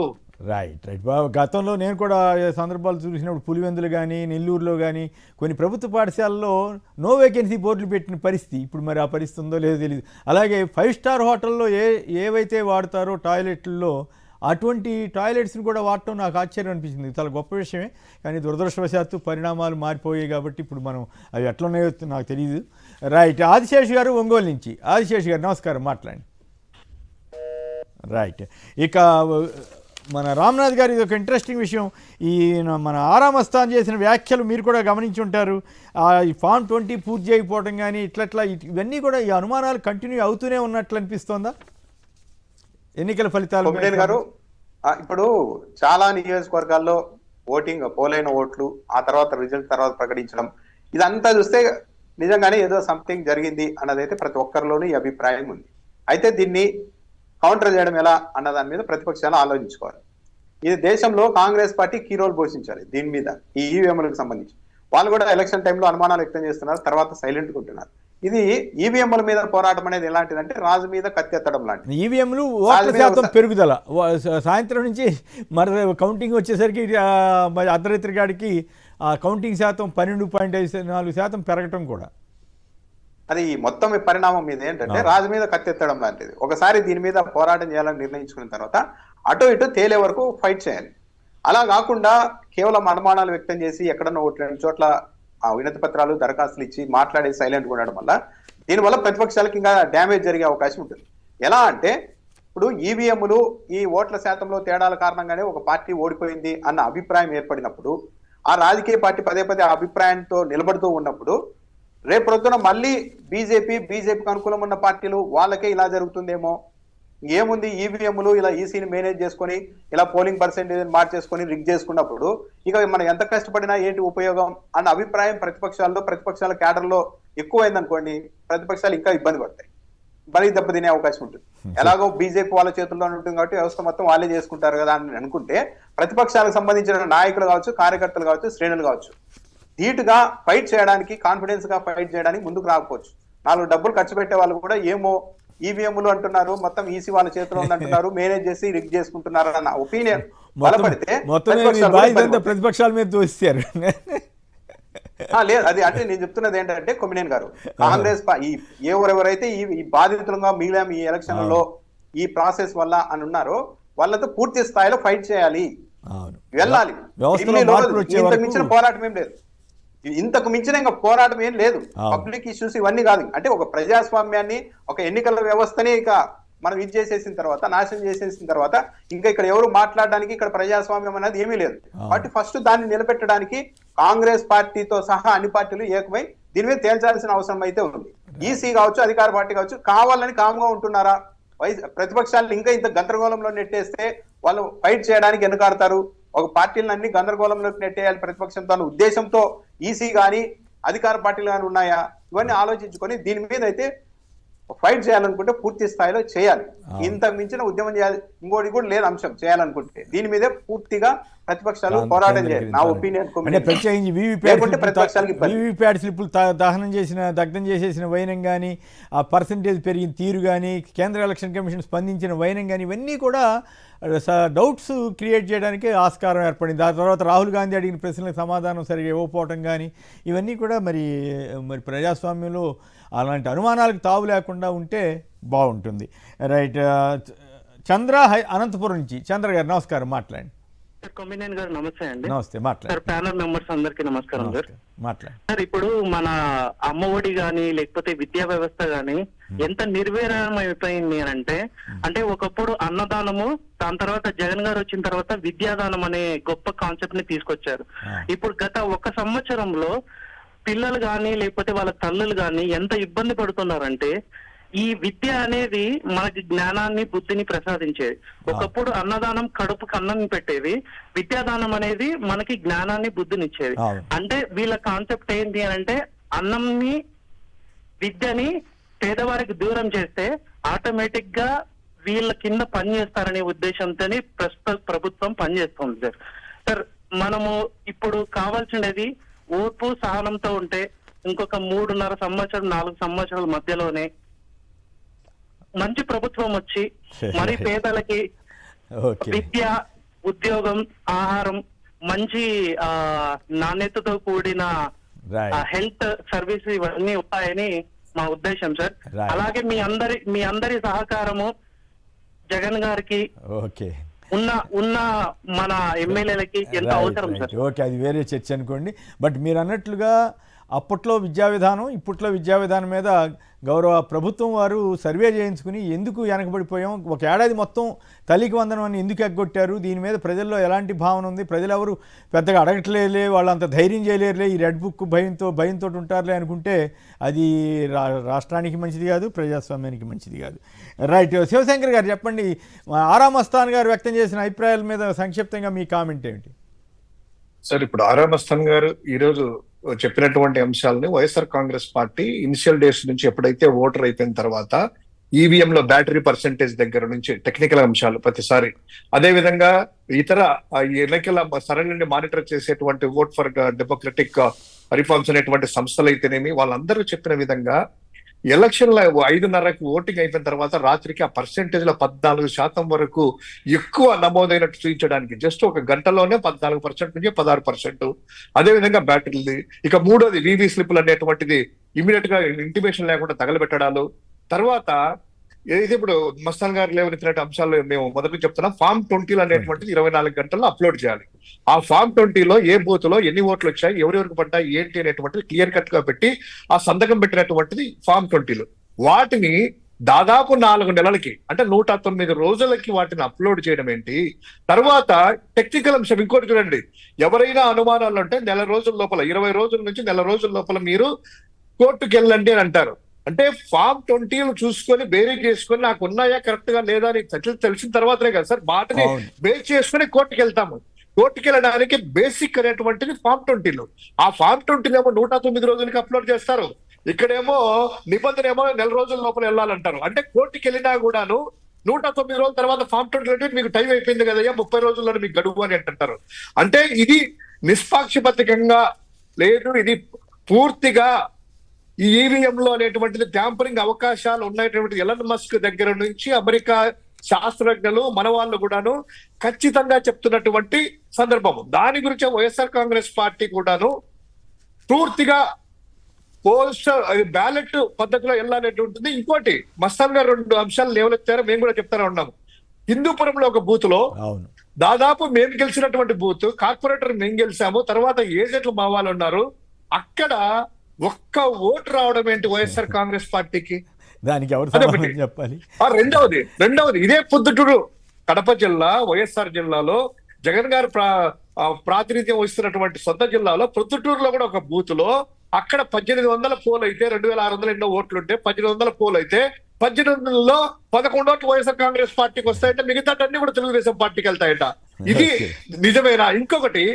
రైట్. గతంలో నేను కూడా సందర్భాలు చూసినప్పుడు పులివెందులు కానీ నెల్లూరులో కానీ కొన్ని ప్రభుత్వ పాఠశాలలో నో వేకెన్సీ బోర్డులు పెట్టిన పరిస్థితి. ఇప్పుడు మరి ఆ పరిస్థితి ఉందో లేదో తెలియదు. అలాగే 5 స్టార్ హోటల్లో ఏవైతే వాడతారో టాయిలెట్లలో అటువంటి టాయిలెట్స్ని కూడా వాడటం నాకు ఆశ్చర్యం అనిపించింది. చాలా గొప్ప విషయమే, కానీ దురదృష్టవశాత్తు పరిణామాలు మారిపోయాయి కాబట్టి ఇప్పుడు మనం అవి ఎట్లా ఉన్నాయో నాకు తెలియదు. రైట్. ఆదిశేష్ గారు ఒంగోలు నుంచి. ఆదిశేష్ గారు నమస్కారం, మాట్లాడండి. రైట్. ఇక మన రామ్నాథ్ గారు ఇది ఒక ఇంట్రెస్టింగ్ విషయం. ఈ మన ఆరామస్థాన్ చేసిన వ్యాఖ్యలు మీరు కూడా గమనించి ఉంటారు. ఈ ఫామ్ 20 పూర్తి చేయకపోవడం కానీ ఇట్లా ఇవన్నీ కూడా ఈ అనుమానాలు కంటిన్యూ అవుతూనే ఉన్నట్లు అనిపిస్తోందా ఎన్నికల ఫలితాలు గారు? ఇప్పుడు చాలా నియోజకవర్గాల్లో ఓటింగ్ పోలైన ఓట్లు ఆ తర్వాత రిజల్ట్ తర్వాత ప్రకటించడం ఇదంతా చూస్తే నిజంగానే ఏదో సంథింగ్ జరిగింది అన్నదైతే ప్రతి ఒక్కరిలోనూ ఈ అభిప్రాయం ఉంది. అయితే దీన్ని కౌంటర్ చేయడం ఎలా అన్న దాని మీద ప్రతిపక్షాలు ఆలోచించుకోవాలి. ఇది దేశంలో కాంగ్రెస్ పార్టీ కీ రోల్ పోషించాలి దీని మీద. ఈ ఈవీఎంలకు సంబంధించి వాళ్ళు కూడా ఎలక్షన్ టైంలో అనుమానాలు వ్యక్తం చేస్తున్నారు, తర్వాత సైలెంట్గా ఉంటున్నారు. ఇది ఈవీఎంల మీద పోరాటం అనేది ఎలాంటిదంటే రాజు మీద కత్తెత్తడం లాంటిది. ఈవీఎంలు ఓట్ల శాతం పెరుగుదల సాయంత్రం నుంచి మరి కౌంటింగ్ వచ్చేసరికి అర్ధరాత్రి కాడికి కౌంటింగ్ శాతం 12.54% పెరగటం కూడా అది మొత్తం పరిణామం మీద ఏంటంటే రాజు మీద కత్తెత్తడం లాంటిది. ఒకసారి దీని మీద పోరాటం చేయాలని నిర్ణయించుకున్న తర్వాత అటు ఇటు తేలే వరకు ఫైట్ చేయాలి. అలా కాకుండా కేవలం అనుమానాలు వ్యక్తం చేసి ఎక్కడన్నా ఒకటి 2 చోట్ల వినతి పత్రాలు దరఖాస్తులు ఇచ్చి మాట్లాడి సైలెంట్గా ఉండడం వల్ల దీనివల్ల ప్రతిపక్షాలకు ఇంకా డ్యామేజ్ జరిగే అవకాశం ఉంటుంది. ఎలా అంటే ఇప్పుడు ఈవీఎంలు ఈ ఓట్ల శాతంలో తేడాల కారణంగానే ఒక పార్టీ ఓడిపోయింది అన్న అభిప్రాయం ఏర్పడినప్పుడు ఆ రాజకీయ పార్టీ పదే ఆ అభిప్రాయంతో నిలబడుతూ ఉన్నప్పుడు రేపు ప్రొద్దున మళ్ళీ బీజేపీకి అనుకూలం ఉన్న పార్టీలు వాళ్ళకే ఇలా జరుగుతుందేమో, ఏముంది ఈవీఎంలు ఇలా ఈసీని మేనేజ్ చేసుకొని ఇలా పోలింగ్ పర్సెంటేజ్ మార్చేసుకొని రిగ్ చేసుకున్నప్పుడు ఇక మనం ఎంత కష్టపడినా ఏంటి ఉపయోగం అన్న అభిప్రాయం ప్రతిపక్షాల క్యాడర్లో ఎక్కువైందనుకోండి, ప్రతిపక్షాలు ఇంకా ఇబ్బంది పడతాయి, మరీ దెబ్బతినే అవకాశం ఉంటుంది. ఎలాగో బీజేపీ వాళ్ళ చేతుల్లో ఉంటుంది కాబట్టి వ్యవస్థ మొత్తం వాళ్ళే చేసుకుంటారు కదా అని అనుకుంటే ప్రతిపక్షాలకు సంబంధించిన నాయకులు కావచ్చు, కార్యకర్తలు కావచ్చు, శ్రేణులు కావచ్చు ధీటుగా ఫైట్ చేయడానికి, కాన్ఫిడెన్స్ గా ఫైట్ చేయడానికి ముందుకు రాకపోవచ్చు. 4 డబ్బులు ఖర్చు పెట్టే వాళ్ళు కూడా ఏమో ఈవీఎంలు అంటున్నారు, మొత్తం ఈసీ వాళ్ళ చేతిలో ఉందంటున్నారు, మేనేజ్ చేసి రిగ్ చేసుకుంటున్నారు అన్న ఒపీనియన్ బలపడితే ప్రతిపక్షాల మీద దోస్తారు. లేదు, అది అంటే నేను చెప్తున్నది ఏంటంటే కొమ్మినేని గారు, కాంగ్రెస్ ఎవరెవరైతే ఈ బాధితులుగా మిగిలాం ఈ ఎలక్షన్లలో ఈ ప్రాసెస్ వల్ల అని ఉన్నారో వాళ్ళతో పూర్తి స్థాయిలో ఫైట్ చేయాలి, వెళ్ళాలి. ఇంతకు మించిన పోరాటం ఏం లేదు, ఇంతకు మించిన ఇంకా పోరాటం ఏం లేదు. పబ్లిక్ ఇష్యూస్ ఇవన్నీ కాదు. అంటే ఒక ప్రజాస్వామ్యాన్ని, ఒక ఎన్నికల వ్యవస్థని ఇక మనం ఇది చేసేసిన తర్వాత, నాశనం చేసేసిన తర్వాత ఇంకా ఇక్కడ ఎవరు మాట్లాడడానికి ఇక్కడ ప్రజాస్వామ్యం అనేది ఏమీ లేదు. కాబట్టి ఫస్ట్ దాన్ని నిలబెట్టడానికి కాంగ్రెస్ పార్టీతో సహా అన్ని పార్టీలు ఏకమై దీని మీద తేల్చాల్సిన అవసరం అయితే ఉంది. ఈసీ కావచ్చు, అధికార పార్టీ కావచ్చు, కావాలని కామ్గా ఉంటున్నారా? ప్రతిపక్షాలను ఇంకా ఇంత గందరగోళంలో నెట్టేస్తే వాళ్ళు ఫైట్ చేయడానికి వెనుకాడతారు. ఒక పార్టీలను అన్ని గందరగోళంలోకి నెట్టేయాలి ప్రతిపక్షంతో అన్న ఉద్దేశంతో ఈసీ కానీ అధికార పార్టీలు కానీ ఉన్నాయా? ఇవన్నీ ఆలోచించుకొని దీని మీద అయితే ఫైట్ చేయాలనుకుంటే పూర్తి స్థాయిలో చేయాలి. ఇంతకు మించిన ఉద్యమం చేయాలి ఇంకోటి కూడా లేదు అంశం చేయాలనుకుంటే దీని మీదే పూర్తిగా ప్రతిపక్షాలు పోరాటం చేయాలి. నా ఒపీనియన్. ప్రత్యేకించి వీవీప్యాట్ స్లిప్పులు దగ్ధం చేసేసిన వైనం కానీ, ఆ పర్సంటేజ్ పెరిగిన తీరు కానీ, కేంద్ర ఎలక్షన్ కమిషన్ స్పందించిన వైనం కానీ, ఇవన్నీ కూడా డౌట్స్ క్రియేట్ చేయడానికి ఆస్కారం ఏర్పడింది. ఆ తర్వాత రాహుల్ గాంధీ అడిగిన ప్రశ్నలకు సమాధానం సరిగా ఇవ్వకపోవటం కానీ, ఇవన్నీ కూడా మరి ప్రజాస్వామ్యంలో అలాంటి అనుమానాలకు తావు లేకుండా ఉంటే బాగుంటుంది. రైట్. చంద్ర అనంతపురం నుంచి. చంద్ర గారు నమస్కారం, మాట్లాడండి. సార్ కొమ్మినేని గారు నమస్తే అండి. నమస్తే, మాట్లాడు. సార్ ప్యానల్ మెంబర్స్ అందరికీ నమస్కారం సార్. మాట్లాడు. సార్ ఇప్పుడు మన అమ్మ ఒడి గాని లేకపోతే విద్యా వ్యవస్థ గాని ఎంత నిర్వీర్యం అయిపోయింది అని అంటే ఒకప్పుడు అన్నదానము, దాని తర్వాత జగన్ గారు వచ్చిన తర్వాత విద్యాదానం అనే గొప్ప కాన్సెప్ట్ ని తీసుకొచ్చారు. ఇప్పుడు గత 1 సంవత్సరంలో పిల్లలు గాని లేకపోతే వాళ్ళ తల్లులు గాని ఎంత ఇబ్బంది పడుతున్నారంటే, ఈ విద్య అనేది మనకి జ్ఞానాన్ని బుద్ధిని ప్రసాదించేది. ఒకప్పుడు అన్నదానం కడుపుకి అన్నం పెట్టేది, విద్యాదానం అనేది మనకి జ్ఞానాన్ని బుద్ధినిచ్చేది. అంటే వీళ్ళ కాన్సెప్ట్ ఏంటి అని అంటే, అన్నంని విద్యని పేదవారికి దూరం చేస్తే ఆటోమేటిక్ గా వీళ్ళ కింద పని చేస్తారనే ఉద్దేశంతోనే ప్రస్తుత ప్రభుత్వం పనిచేస్తుంది సార్. సార్ మనము ఇప్పుడు కావాల్సినది ఓర్పు సహనంతో ఉంటే ఇంకొక 3.5 సంవత్సరం 4 సంవత్సరాల మధ్యలోనే మంచి ప్రభుత్వం వచ్చి మరి పేదలకి విద్య, ఉద్యోగం, ఆహారం, మంచి నాణ్యతతో కూడిన హెల్త్ సర్వీస్ ఇవన్నీ ఉంటాయని మా ఉద్దేశం సార్. అలాగే మీ అందరి సహకారము జగన్ గారికి ఉన్న మన ఎమ్మెల్యేలకి ఎంత అవసరం సార్. ఓకే, అది వేరే చర్చ అనుకోండి. బట్ మీరు అన్నట్లుగా అప్పట్లో విద్యా విధానం, ఇప్పట్లో విద్యా విధానం మీద గౌరవ ప్రభుత్వం వారు సర్వే చేయించుకుని ఎందుకు వెనకబడిపోయాం, 1 ఏడాది మొత్తం తల్లికి వందనం అని ఎందుకు ఎగ్గొట్టారు, దీని మీద ప్రజల్లో ఎలాంటి భావన ఉంది, ప్రజలు ఎవరు పెద్దగా అడగట్లేదులే, వాళ్ళు అంత ధైర్యం చేయలేరులే, ఈ రెడ్ బుక్ భయంతో ఉంటారులే అనుకుంటే అది రాష్ట్రానికి మంచిది కాదు, ప్రజాస్వామ్యానికి మంచిది కాదు. రైట్, శివశంకర్ గారు చెప్పండి, ఆరామ్ అస్థాన్ గారు వ్యక్తం చేసిన అభిప్రాయాల మీద సంక్షిప్తంగా మీ కామెంట్ ఏమిటి? సార్, ఇప్పుడు ఆరామ్ అస్థాన్ గారు ఈరోజు చెప్పినటువంటి అంశాలని YSR Congress party initial days నుంచి ఎప్పుడైతే ఓటర్ అయిపోయిన తర్వాత ఈవీఎం లో బ్యాటరీ పర్సెంటేజ్ దగ్గర నుంచి టెక్నికల్ అంశాలు ప్రతిసారి, అదే విధంగా ఇతర ఎన్నికల సరళిని మానిటర్ చేసేటువంటి ఓట్ ఫర్ డెమోక్రటిక్ రిఫార్మ్స్ అనేటువంటి సంస్థలు అయితేనేమి, వాళ్ళందరూ చెప్పిన విధంగా ఎలక్షన్ లో 5:30కి ఓటింగ్ అయిపోయిన తర్వాత రాత్రికి ఆ పర్సెంటేజ్ లో 14% వరకు ఎక్కువ నమోదైనట్టు చూపించడానికి జస్ట్ 1 గంటలోనే 14% నుంచి 16%. అదే విధంగా బ్యాటరీది. ఇక మూడోది వివి స్లిప్లు అనేటువంటిది ఇమీడియట్ గా ఇంటిమేషన్ లేకుండా తగలబెట్టడాలు. తర్వాత ఏదైతే ఇప్పుడు మస్తాన్ గారు లేవనెత్తినట్టు అంశాలు మేము మొదటి చెప్తున్నాం, ఫామ్ 20 అనేటువంటిది 24 గంటల్లో అప్లోడ్ చేయాలి. ఆ ఫామ్ 20లో ఏ బూత్ లో ఎన్ని ఓట్లు వచ్చాయి, ఎవరెవరికి పడ్డాయి ఏంటి అనేటువంటిది క్లియర్ కట్ గా పెట్టి ఆ సంతకం పెట్టినటువంటిది ఫామ్ 20లో. వాటిని దాదాపు 4 నెలలకి అంటే 109 రోజులకి వాటిని అప్లోడ్ చేయడం ఏంటి. తర్వాత టెక్నికల్ అంశం ఇంకోటి చూడండి, ఎవరైనా అనుమానాలు ఉంటే 1 రోజుల లోపల, 20 రోజుల నుంచి 1 రోజుల లోపల మీరు కోర్టుకు వెళ్ళండి అని అంటారు. అంటే ఫామ్ 20 చూసుకొని బేరీజ్ చేసుకొని నాకు ఉన్నాయా కరెక్ట్ గా లేదా అని తెలిసిన తర్వాతనే కదా సార్ వాటిని బేస్ చేసుకుని కోర్టుకు వెళ్తాము. కోర్టుకు వెళ్ళడానికి బేసిక్ అనేటువంటిది ఫామ్ 20లో. ఆ ఫామ్ 20 ఏమో 109 రోజులకి అప్లోడ్ చేస్తారు. ఇక్కడేమో నిబంధన ఏమో 1 రోజుల లోపల వెళ్ళాలంటారు. అంటే కోర్టుకు వెళ్ళినా కూడాను 109 రోజుల తర్వాత ఫామ్ 20 మీకు టైం అయిపోయింది కదయ్యా, 30 రోజుల్లో మీకు గడువు అని అంటారు. అంటే ఇది నిష్పాక్షపాతికంగా లేదు, ఇది పూర్తిగా ఈ ఈవీఎం లో అనేటువంటిది ట్యాంపరింగ్ అవకాశాలు ఉన్నటువంటి ఎలన్ మస్క్ దగ్గర నుంచి అమెరికా శాస్త్రజ్ఞులు మన వాళ్ళు కూడాను ఖచ్చితంగా చెప్తున్నటువంటి సందర్భము. దాని గురించి వైఎస్ఆర్ కాంగ్రెస్ పార్టీ కూడాను పూర్తిగా బ్యాలెట్ పద్ధతిలో వెళ్ళాలనేటువంటిది. ఇంకోటి మస్తాన్ గారు 2 అంశాలు లేవనెత్తారో మేము కూడా చెప్తానే ఉన్నాము. హిందూపురంలో ఒక బూత్ లో దాదాపు మేము గెలిచినటువంటి బూత్, కార్పొరేటర్ మేము గెలిచాము, తర్వాత ఏజెంట్లు మా వాళ్ళు ఉన్నారు, అక్కడ ఒక్క ఓటు రావడం ఏంటి వైఎస్ఆర్ కాంగ్రెస్ పార్టీకి? దానికి ఎవరు చెప్పాలి? రెండవది ఇదే పొద్దుటూరు కడప జిల్లా వైఎస్ఆర్ జిల్లాలో జగన్ గారు ప్రాతినిధ్యం వహిస్తున్నటువంటి సొంత జిల్లాలో పొద్దుటూరులో కూడా ఒక బూత్ లో అక్కడ 1800 పోల్ అయితే 2600 ఎన్నో ఓట్లుంటే 1800 పోల్ అయితే 1800లో 11 ఓట్లు వైఎస్ఆర్ కాంగ్రెస్ పార్టీకి వస్తాయంటే మిగతా అన్ని కూడా తెలుగుదేశం పార్టీకి వెళ్తాయట. ఇది నిజమేనా? ఇంకోటి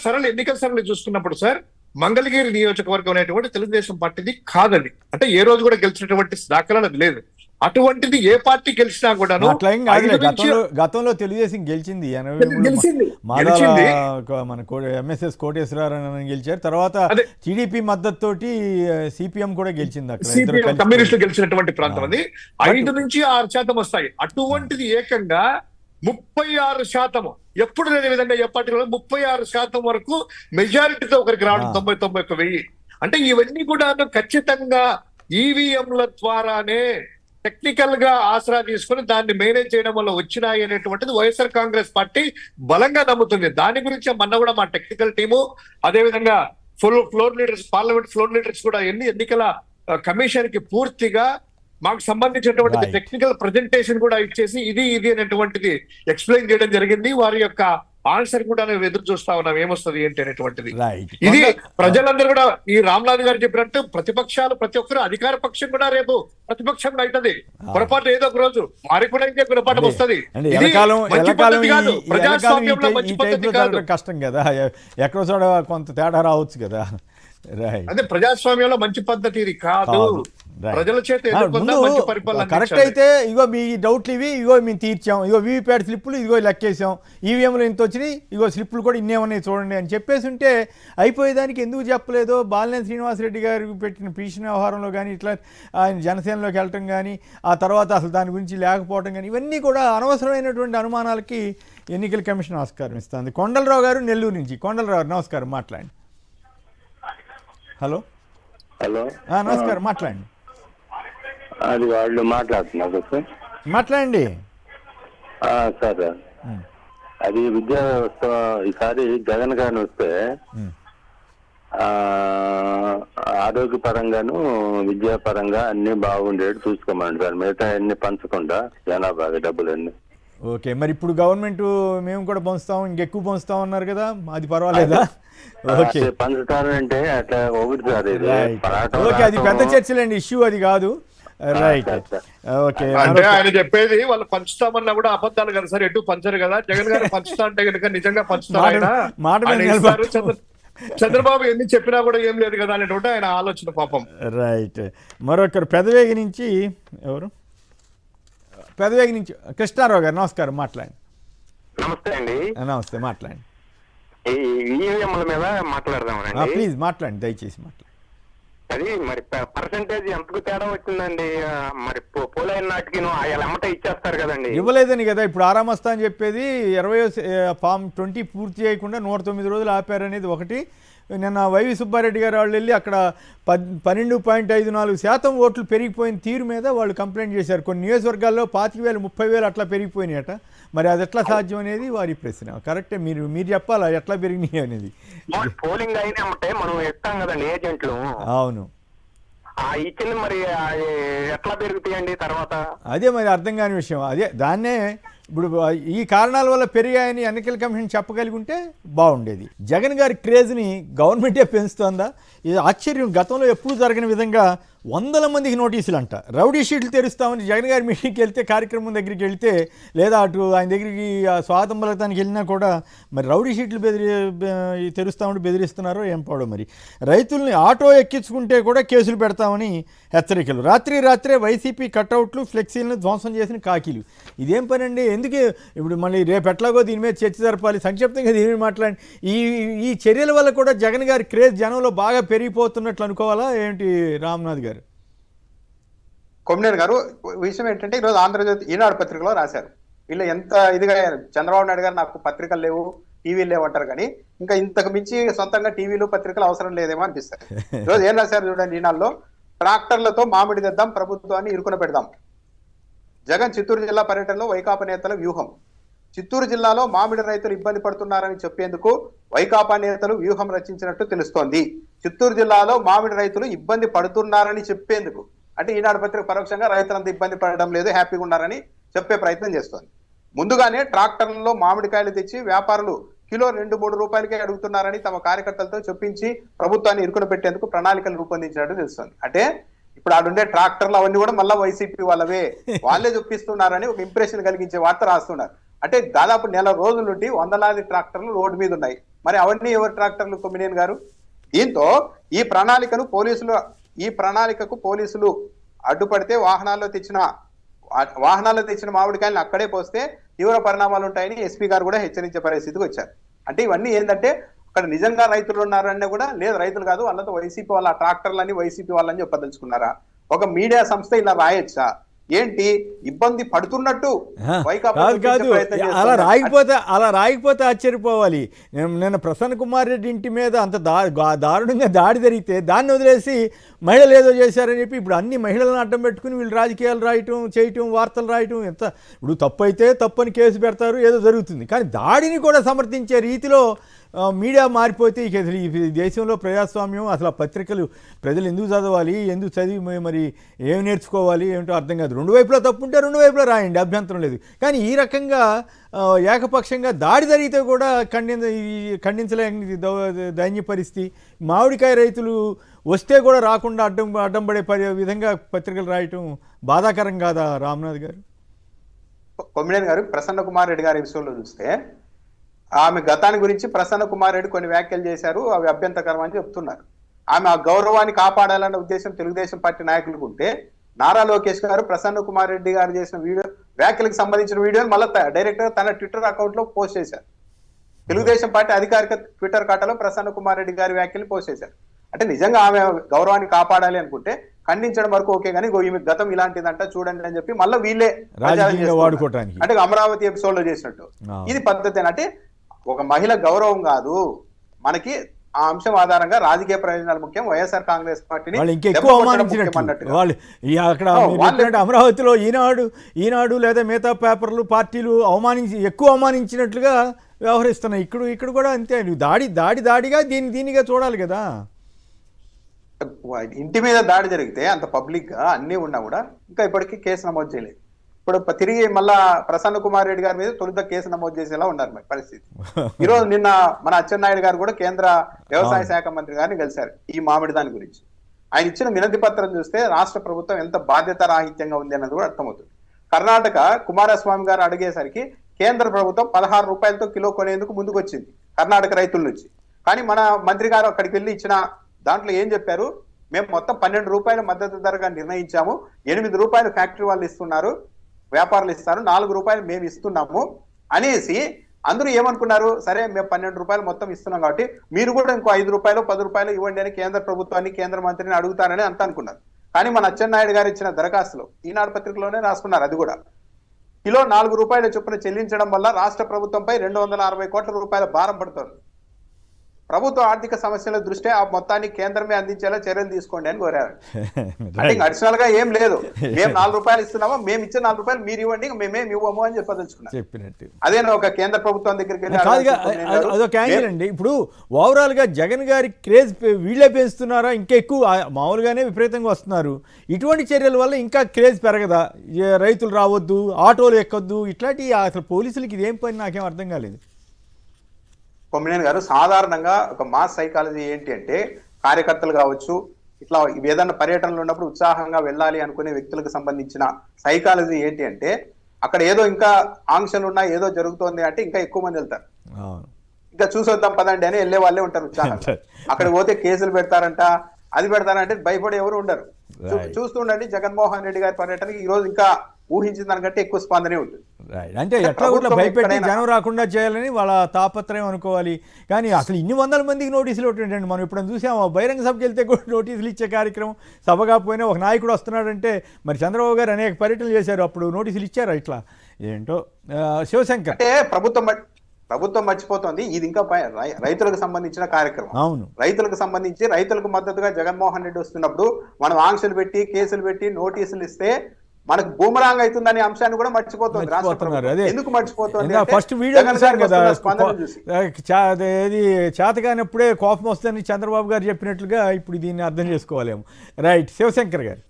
సరళ ఎన్నికల సరళి చూసుకున్నప్పుడు సార్, మంగళగిరి నియోజకవర్గం అనేటువంటి తెలుగుదేశం పార్టీది కాదని, అంటే ఏ రోజు కూడా గెలిచినటువంటి దాఖలాలు అది లేదు. అటువంటిది ఏ పార్టీ గెలిచినా కూడా గతంలో తెలుగుదేశం గెలిచింది, మన ఎంఎస్ఎస్ కోటేశ్వరరావు గెలిచారు, తర్వాత టీడీపీ మద్దతు తోటి సిపిఎం కూడా గెలిచింది. అక్కడ కమ్యూనిస్టులు గెలిచినటువంటి ప్రాంతం అది. 5 నుంచి 6% వస్తాయి. అటువంటిది ఏకంగా 36%, ఎప్పుడు లేని విధంగా ఏ పార్టీలో 36% వరకు మెజారిటీతో ఒకరికి రావడం 90-91 వెయ్యి. అంటే ఇవన్నీ కూడా ఖచ్చితంగా ఈవీఎంల ద్వారానే టెక్నికల్ గా ఆసరా తీసుకుని దాన్ని మేనేజ్ చేయడం వల్ల వచ్చినాయి అనేటువంటిది వైఎస్ఆర్ కాంగ్రెస్ పార్టీ బలంగా నమ్ముతుంది. దాని గురించి మొన్న కూడా మా టెక్నికల్ టీము, అదేవిధంగా floor leaders, parliament floor leaders కూడా ఎన్నికల కమిషన్ కి పూర్తిగా మాకు సంబంధించినటువంటి టెక్నికల్ ప్రజెంటేషన్ కూడా ఇచ్చేసి ఇది అనేటువంటిది ఎక్స్ప్లెయిన్ చేయడం జరిగింది. వారి యొక్క ఆన్సర్ కూడా నేను ఎదురు చూస్తా ఉన్నాం ఏమొస్తుంది ఏంటి అనేటువంటిది. ఇది ప్రజలందరూ కూడా ఈ రామ్నాథ్ గారు చెప్పినట్టు ప్రతిపక్షాలు ప్రతి ఒక్కరు, అధికార పక్షం కూడా రేపు ప్రతిపక్షంగా అవుతుంది. పొరపాటు ఏదో ఒక రోజు వారికి కూడా ఇంకే గుణపాఠం వస్తుంది. ప్రజాస్వామ్యంలో మంచి పద్ధతి కాదు. కష్టం కదా, ఎక్కడో చోట కొంత తేడా రావచ్చు కదా. అదే ప్రజాస్వామ్యంలో మంచి పద్ధతి ఇది కాదు. ప్రజల చేత మంచి పరిపాలన కరెక్ట్ అయితే ఇగో మీ డౌట్లు ఇవి, ఇగో మేము తీర్చాం, ఇగో వీవీప్యాట్ స్లిప్పులు ఇదిగో లెక్కేసాం, ఈవీఎంలు ఇంత వచ్చినాయి, ఇగో స్లిప్పులు కూడా ఇన్నేమన్నాయి చూడండి అని చెప్పేసి ఉంటే అయిపోయేదానికి ఎందుకు చెప్పలేదో. బాలినేని శ్రీనివాసరెడ్డి గారు పెట్టిన పిటిషన్ వ్యవహారంలో కానీ, ఇట్లా ఆయన జనసేనలోకి వెళ్ళటం కానీ, ఆ తర్వాత అసలు దాని గురించి లేకపోవడం కానీ, ఇవన్నీ కూడా అనవసరమైనటువంటి అనుమానాలకి ఎన్నికల కమిషన్ ఆస్కారం ఇస్తుంది. కొండలరావు గారు నెల్లూరు నుంచి. కొండలరావు గారు నమస్కారం, మాట్లాడండి. హలో నమస్కారం, మాట్లాడండి. అది వాళ్ళు మాట్లాడుతున్నారు సార్. మాట్లాడండి సార్. అది విద్యా వ్యవస్థ ఈసారి జగన్ గారిని వస్తే ఆరోగ్యపరంగాను విద్యాపరంగా అన్ని బాగుండేది చూసుకోమండి సార్. మిగతా అన్ని పంచకుండా జనాభా డబ్బులన్నీ. ఓకే, మరి ఇప్పుడు గవర్నమెంట్ మేము కూడా పంచుతాం, ఇంకెక్కువ పంచుతాం అన్నారు కదా, అది పర్వాలేదా? ఓకే, పంచుతారంటే అట్లా ఒకటి సార్. ఓకే, అది పెద్ద చర్చలేండి, ఇష్యూ అది కాదు. Right, okay. అంటే ఆయన చెప్పేది వాళ్ళు పంచుతామన్నా కూడా అబద్ధాలు కదా సార్, ఎటు పంచరు కదా. జగన్ గారు పంచుతా అంటే కనుక నిజంగా పంచుతారు. చంద్రబాబు ఎన్ని చెప్పినా కూడా ఏం లేదు కదా అనేటువంటి ఆయన ఆలోచన పాపం. రైట్. మరొకరు పెదవేగి నుంచి, ఎవరు? పెదవేగి నుంచి కృష్ణారావు గారు నమస్కారం, మాట్లాడండి. నమస్తే అండి. నమస్తే, మాట్లాడండి. ఈవీఎంల మీద మాట్లాడదామనండి. ప్లీజ్ మాట్లాడండి, దయచేసి మాట్లాడండి. అది మరి పర్సంటేజ్ ఎంతకు తేడా వచ్చిందండి? మరి పోలైన నాటికి ఎమ్మట ఇచ్చేస్తారు కదండి. ఇవ్వలేదని కదా ఇప్పుడు ఆరామస్తా అని చెప్పేది. 20వ ఫామ్ 20 పూర్తి చేయకుండా 109 రోజులు ఆపారనేది ఒకటి. నిన్న వైవి సుబ్బారెడ్డి గారు వాళ్ళు వెళ్ళి అక్కడ 12.54% ఓట్లు పెరిగిపోయిన తీరు మీద వాళ్ళు కంప్లైంట్ చేశారు. కొన్ని నియోజకవర్గాల్లో 25,000 30,000 అట్లా పెరిగిపోయినాయట. మరి అది ఎట్లా సాధ్యం అనేది వారి ప్రశ్న. కరెక్టే, మీరు చెప్పాలా ఎట్లా పెరిగినాయి అనేది. పోలింగ్ అయినామంటే మనం ఇస్తాం కదండి ఏజెంట్లు. అవును, ఇచ్చింది మరి ఎట్లా పెరుగుతాయండి తర్వాత? అదే మరి అర్థం కాని విషయం. అదే దాన్నే ఇప్పుడు ఈ కారణాల వల్ల పెరిగాయని ఎన్నికల కమిషన్ చెప్పగలిగి ఉంటే బాగుండేది. జగన్ గారి క్రేజ్ని గవర్నమెంటే పెంచుతోందా? ఇది ఆశ్చర్యం. గతంలో ఎప్పుడూ జరగని విధంగా 100 మందికి నోటీసులు అంట. రౌడీ షీట్లు తెరుస్తామని జగన్ గారి మీటింగ్కి వెళ్తే, కార్యక్రమం దగ్గరికి వెళ్తే, లేదా అటు ఆయన దగ్గరికి స్వాగతం పలకటానికి వెళ్ళినా కూడా మరి రౌడీ షీట్లు తెరుస్తామని బెదిరిస్తున్నారో ఏం పోవడం. మరి రైతుల్ని ఆటో ఎక్కించుకుంటే కూడా కేసులు పెడతామని హెచ్చరికలు. రాత్రే వైసీపీ కట్అవుట్లు ఫ్లెక్సీలను ధ్వంసం చేసిన కాకీలు. ఇదేం పని అండి? ఎందుకు ఇప్పుడు మళ్ళీ రేపు ఎట్లాగో దీని మీద చర్చ జరపాలి. సంక్షిప్తంగా దీని మీద మాట్లాడి ఈ చర్యల వల్ల కూడా జగన్ గారి క్రేజ్ జనంలో బాగా పెరిగిపోతున్నట్లు అనుకోవాలా ఏంటి రామ్నాథ్ గారు? కొమ్మినేని గారు, విషయం ఏంటంటే ఈరోజు ఆంధ్రజ్యోతి ఈనాడు పత్రికలో రాశారు. వీళ్ళు ఎంత ఇదిగా చంద్రబాబు నాయుడు గారు నాకు పత్రికలు లేవు, టీవీలు లేవు అంటారు, కానీ ఇంకా ఇంతకు మించి సొంతంగా టీవీలు పత్రికలు అవసరం లేదేమో అనిపిస్తారు. ఈరోజు ఏం రాశారు చూడండి ఈనాడులో. ట్రాక్టర్లతో మామిడి తెద్దాం, ప్రభుత్వాన్ని ఇరుకున పెడదాం. జగన్ చిత్తూరు జిల్లా పర్యటనలో వైకాపా నేతల వ్యూహం. చిత్తూరు జిల్లాలో మామిడి రైతులు ఇబ్బంది పడుతున్నారని చెప్పేందుకు వైకాపా నేతలు వ్యూహం రచించినట్టు తెలుస్తోంది. చిత్తూరు జిల్లాలో మామిడి రైతులు ఇబ్బంది పడుతున్నారని చెప్పేందుకు, అంటే ఈనాడు పత్రిక పరోక్షంగా రైతులంతా ఇబ్బంది పడడం లేదు, హ్యాపీగా ఉన్నారని చెప్పే ప్రయత్నం చేస్తోంది. ముందుగానే ట్రాక్టర్లలో మామిడికాయలు తెచ్చి వ్యాపారులు కిలో 2-3 రూపాయలకే అడుగుతున్నారని తమ కార్యకర్తలతో చెప్పించి ప్రభుత్వాన్ని ఇరుకున పెట్టేందుకు ప్రణాళికలు రూపొందించినట్టు తెలుస్తోంది. అంటే ఇప్పుడు ఆడుండే ట్రాక్టర్లు అవన్నీ కూడా మళ్ళా వైసీపీ వాళ్ళే చూపిస్తున్నారని ఒక ఇంప్రెషన్ కలిగించే వార్త రాస్తున్నారు. అంటే దాదాపు నెల రోజుల నుండి 100లాది ట్రాక్టర్లు రోడ్డు మీద ఉన్నాయి. మరి అవన్నీ ఎవరు ట్రాక్టర్లు, కొమ్మినేని గారు? దీంతో ఈ ప్రణాళికకు పోలీసులు అడ్డుపడితే వాహనాల్లో తెచ్చిన మామిడికాయలను అక్కడే పోస్తే తీవ్ర పరిణామాలు ఉంటాయని ఎస్పీ గారు కూడా హెచ్చరించే పరిస్థితికి వచ్చారు. అంటే ఇవన్నీ ఏంటంటే అక్కడ నిజంగా రైతులు ఉన్నారనే కూడా లేదు, రైతులు కాదు, వాళ్ళతో వైసీపీ వాళ్ళ ట్రాక్టర్లని వైసీపీ వాళ్ళని చెప్పదలుచుకున్నారా? ఒక మీడియా సంస్థ ఇలా రాయొచ్చా? ఏంటి ఇబ్బంది పడుతున్నట్టు వైకాపా కాదు చూపించే కాదు ప్రయత్నం అలా చేస్తున్నారు. రాయకపోతే ఆశ్చర్యపోవాలి. నిన్న ప్రసన్న కుమార్ రెడ్డి ఇంటి మీద అంత దారుణంగా దాడి జరిగితే దాన్ని వదిలేసి మహిళలు ఏదో చేశారని చెప్పి ఇప్పుడు అన్ని మహిళలను అడ్డం పెట్టుకుని వీళ్ళు రాజకీయాలు చేయటం వార్తలు రాయటం ఎంత ఇప్పుడు తప్పు అయితే తప్పని కేసు పెడతారు, ఏదో జరుగుతుంది. కానీ దాడిని కూడా సమర్థించే రీతిలో మీడియా మారిపోతే ఇక అసలు ఈ దేశంలో ప్రజాస్వామ్యం అసలు ఆ పత్రికలు ప్రజలు ఎందుకు చదవాలి, ఎందుకు చదివి మరి ఏమి నేర్చుకోవాలి ఏమిటో అర్థం కాదు. రెండు వైపులా తప్పు ఉంటే రెండు వైపులా రాయండి, అభ్యంతరం లేదు. కానీ ఈ రకంగా ఏకపక్షంగా దాడి జరిగితే కూడా ఖండించలేని దైన్య పరిస్థితి. మామిడికాయ రైతులు వస్తే కూడా రాకుండా అడ్డం పడే విధంగా పత్రికలు రాయటం బాధాకరం కాదా రామ్నాథ్ గారు? కొమ్మినేని గారు, ప్రసన్న కుమార్ రెడ్డి గారి విషయంలో చూస్తే ఆమె గతాన్ని గురించి ప్రసన్న కుమార్ రెడ్డి కొన్ని వ్యాఖ్యలు చేశారు, అవి అభ్యంతరకరం అని చెప్తున్నారు. ఆమె ఆ గౌరవాన్ని కాపాడాలన్న ఉద్దేశం తెలుగుదేశం పార్టీ నాయకులకు ఉంటే నారా లోకేష్ గారు ప్రసన్న కుమార్ రెడ్డి గారు చేసిన వ్యాఖ్యలకు సంబంధించిన వీడియోని మళ్ళీ డైరెక్ట్ గా తన ట్విట్టర్ అకౌంట్ లో పోస్ట్ చేశారు. తెలుగుదేశం పార్టీ అధికారిక ట్విట్టర్ ఖాతాలో ప్రసన్న కుమార్ రెడ్డి గారి వ్యాఖ్యలు పోస్ట్ చేశారు. అంటే నిజంగా ఆమె గౌరవాన్ని కాపాడాలి అనుకుంటే ఖండించడం వరకు ఓకే, కానీ ఈమె గతం ఇలాంటిదంట చూడండి అని చెప్పి మళ్ళీ వీళ్ళే వాడుకోవటానికి, అంటే అమరావతి ఎపిసోడ్ లో చేసినట్టు. ఇది పద్ధతి అంటే ఒక మహిళ గౌరవం కాదు మనకి, ఆ అంశం ఆధారంగా రాజకీయ ప్రయోజనాలు ముఖ్యం, వైఎస్ఆర్ కాంగ్రెస్ పార్టీని అక్కడ అమరావతిలో ఈనాడు లేదా మిగతా పేపర్లు పార్టీలు ఎక్కువ అవమానించినట్లుగా వ్యవహరిస్తున్నాయి. ఇక్కడ కూడా అంతే, దాడిగా దీనిగా చూడాలి కదా. ఇంటి మీద దాడి జరిగితే అంత పబ్లిక్ గా అన్ని ఉన్నా కూడా ఇంకా ఇప్పటికీ కేసు నమోదు చేయలేదు. ఇప్పుడు తిరిగి మళ్ళా ప్రసన్న కుమార్ రెడ్డి గారి మీద తొలుత కేసు నమోదు చేసేలా ఉన్నారు మరి పరిస్థితి. ఈరోజు నిన్న మన అచ్చెన్నాయుడు గారు కూడా కేంద్ర వ్యవసాయ శాఖ మంత్రి గారిని కలిశారు ఈ మామిడి దాని గురించి. ఆయన ఇచ్చిన వినతి పత్రం చూస్తే రాష్ట్ర ప్రభుత్వం ఎంత బాధ్యత రాహిత్యంగా ఉంది అన్నది కూడా అర్థమవుతుంది. కర్ణాటక కుమారస్వామి గారు అడిగేసరికి కేంద్ర ప్రభుత్వం 16 రూపాయలతో కిలో కొనేందుకు ముందుకు వచ్చింది కర్ణాటక రైతుల నుంచి. కానీ మన మంత్రి గారు అక్కడికి వెళ్ళి ఇచ్చిన దాంట్లో ఏం చెప్పారు, మేము మొత్తం 12 రూపాయల మద్దతు ధరగా నిర్ణయించాము, 8 రూపాయలు ఫ్యాక్టరీ వాళ్ళు ఇస్తున్నారు, వ్యాపారులు ఇస్తారు, 4 రూపాయలు మేము ఇస్తున్నాము అనేసి అందరూ ఏమనుకున్నారు, సరే మేము 12 రూపాయలు మొత్తం ఇస్తున్నాం కాబట్టి మీరు కూడా ఇంకో 5 రూపాయలు 10 రూపాయలు ఇవ్వండి అని కేంద్ర ప్రభుత్వాన్ని కేంద్ర మంత్రిని అడుగుతారని అంతా అనుకున్నారు. కానీ మన అచ్చెన్నాయుడు గారు ఇచ్చిన దరఖాస్తులో ఈనాడు పత్రికలోనే రాసుకున్నారు, అది కూడా కిలో 4 రూపాయల చొప్పున చెల్లించడం వల్ల రాష్ట్ర ప్రభుత్వంపై 260 కోట్ల రూపాయల భారం పడుతుంది. ప్రభుత్వ ఆర్థిక సమస్యల దృష్ట్యా ఆ మొత్తాన్ని కేంద్రమే అందించేలా చర్యలు తీసుకోండి అని కోరారు. అంటే అడిషనల్ గా ఏం లేదు, మేము 4 రూపాయలు ఇస్తున్నామా, మేము ఇచ్చే 4 రూపాయలు మీరు ఇవ్వండి, మేమేమి ఇవ్వము అని చెప్పదలుచుకున్నాం. అదే ఒక కేంద్ర ప్రభుత్వం దగ్గరికి అదొక యాంగిల్ అండి. ఇప్పుడు ఓవరాల్ గా జగన్ గారి క్రేజ్ వీళ్ళే పెంచుతున్నారా, ఇంకా ఎక్కువ మామూలుగానే విపరీతంగా వస్తున్నారు. ఇటువంటి చర్యల వల్ల ఇంకా క్రేజ్ పెరగదా, రైతులు రావద్దు, ఆటోలు ఎక్కొద్దు, ఇట్లాంటి అసలు పోలీసులకి ఇదేం పని నాకేం అర్థం కాలేదు. కొమ్మినేని గారు, సాధారణంగా ఒక మాస్ సైకాలజీ ఏంటి అంటే కార్యకర్తలు కావచ్చు, ఇట్లా ఏదైనా పర్యటనలు ఉన్నప్పుడు ఉత్సాహంగా వెళ్ళాలి అనుకునే వ్యక్తులకు సంబంధించిన సైకాలజీ ఏంటి అంటే అక్కడ ఏదో ఇంకా ఆంక్షలు ఉన్నాయి, ఏదో జరుగుతోంది అంటే ఇంకా ఎక్కువ మంది వెళ్తారు, ఇంకా చూసొద్దాం పదండి అని వెళ్ళే వాళ్ళే ఉంటారు ఉత్సాహంగా. అక్కడ పోతే కేసులు పెడతారంట, అది పెడతారంటే భయపడి ఎవరు ఉండరు. చూస్తుండండి జగన్మోహన్ రెడ్డి గారి పర్యటనకి ఈ రోజు ఇంకా ఊహించిన దానికంటే ఎక్కువ స్పందనే ఉంటుంది. అంటే ఎట్లా కూడా భయపెట్టి జనం రాకుండా చేయాలని వాళ్ళ తాపత్రయం అనుకోవాలి. కానీ అసలు ఇన్ని వందల మందికి నోటీసులు ఏంటంటే మనం ఇప్పుడు చూసాము, బహిరంగ సభకి వెళ్తే కూడా నోటీసులు ఇచ్చే కార్యక్రమం, సభ కాకపోయినా ఒక నాయకుడు వస్తున్నాడంటే మరి చంద్రబాబు గారు అనేక పర్యటనలు చేశారు, అప్పుడు నోటీసులు ఇచ్చారా ఇట్లా ఏంటో. శివశంకర్, అంటే ప్రభుత్వం మర్చిపోతుంది, ఇది ఇంకా రైతులకు సంబంధించిన కార్యక్రమం. అవును, రైతులకు సంబంధించి రైతులకు మద్దతుగా జగన్మోహన్ రెడ్డి వస్తున్నప్పుడు మనం ఆంక్షలు పెట్టి కేసులు పెట్టి నోటీసులు ఇస్తే మనకు బూమరాంగ్ అవుతుందనే అంశాన్ని కూడా మర్చిపోతుంది రాష్ట్ర ప్రభుత్వం. ఎందుకు మర్చిపోతుంది? ఫస్ట్ వీడియో చూసాం కదా, చేతగానప్పుడే కోపం వస్తుందని చంద్రబాబు గారు చెప్పినట్లుగా ఇప్పుడు దీన్ని అర్థం చేసుకోవాలేమో. రైట్, శివశంకర్ గారు.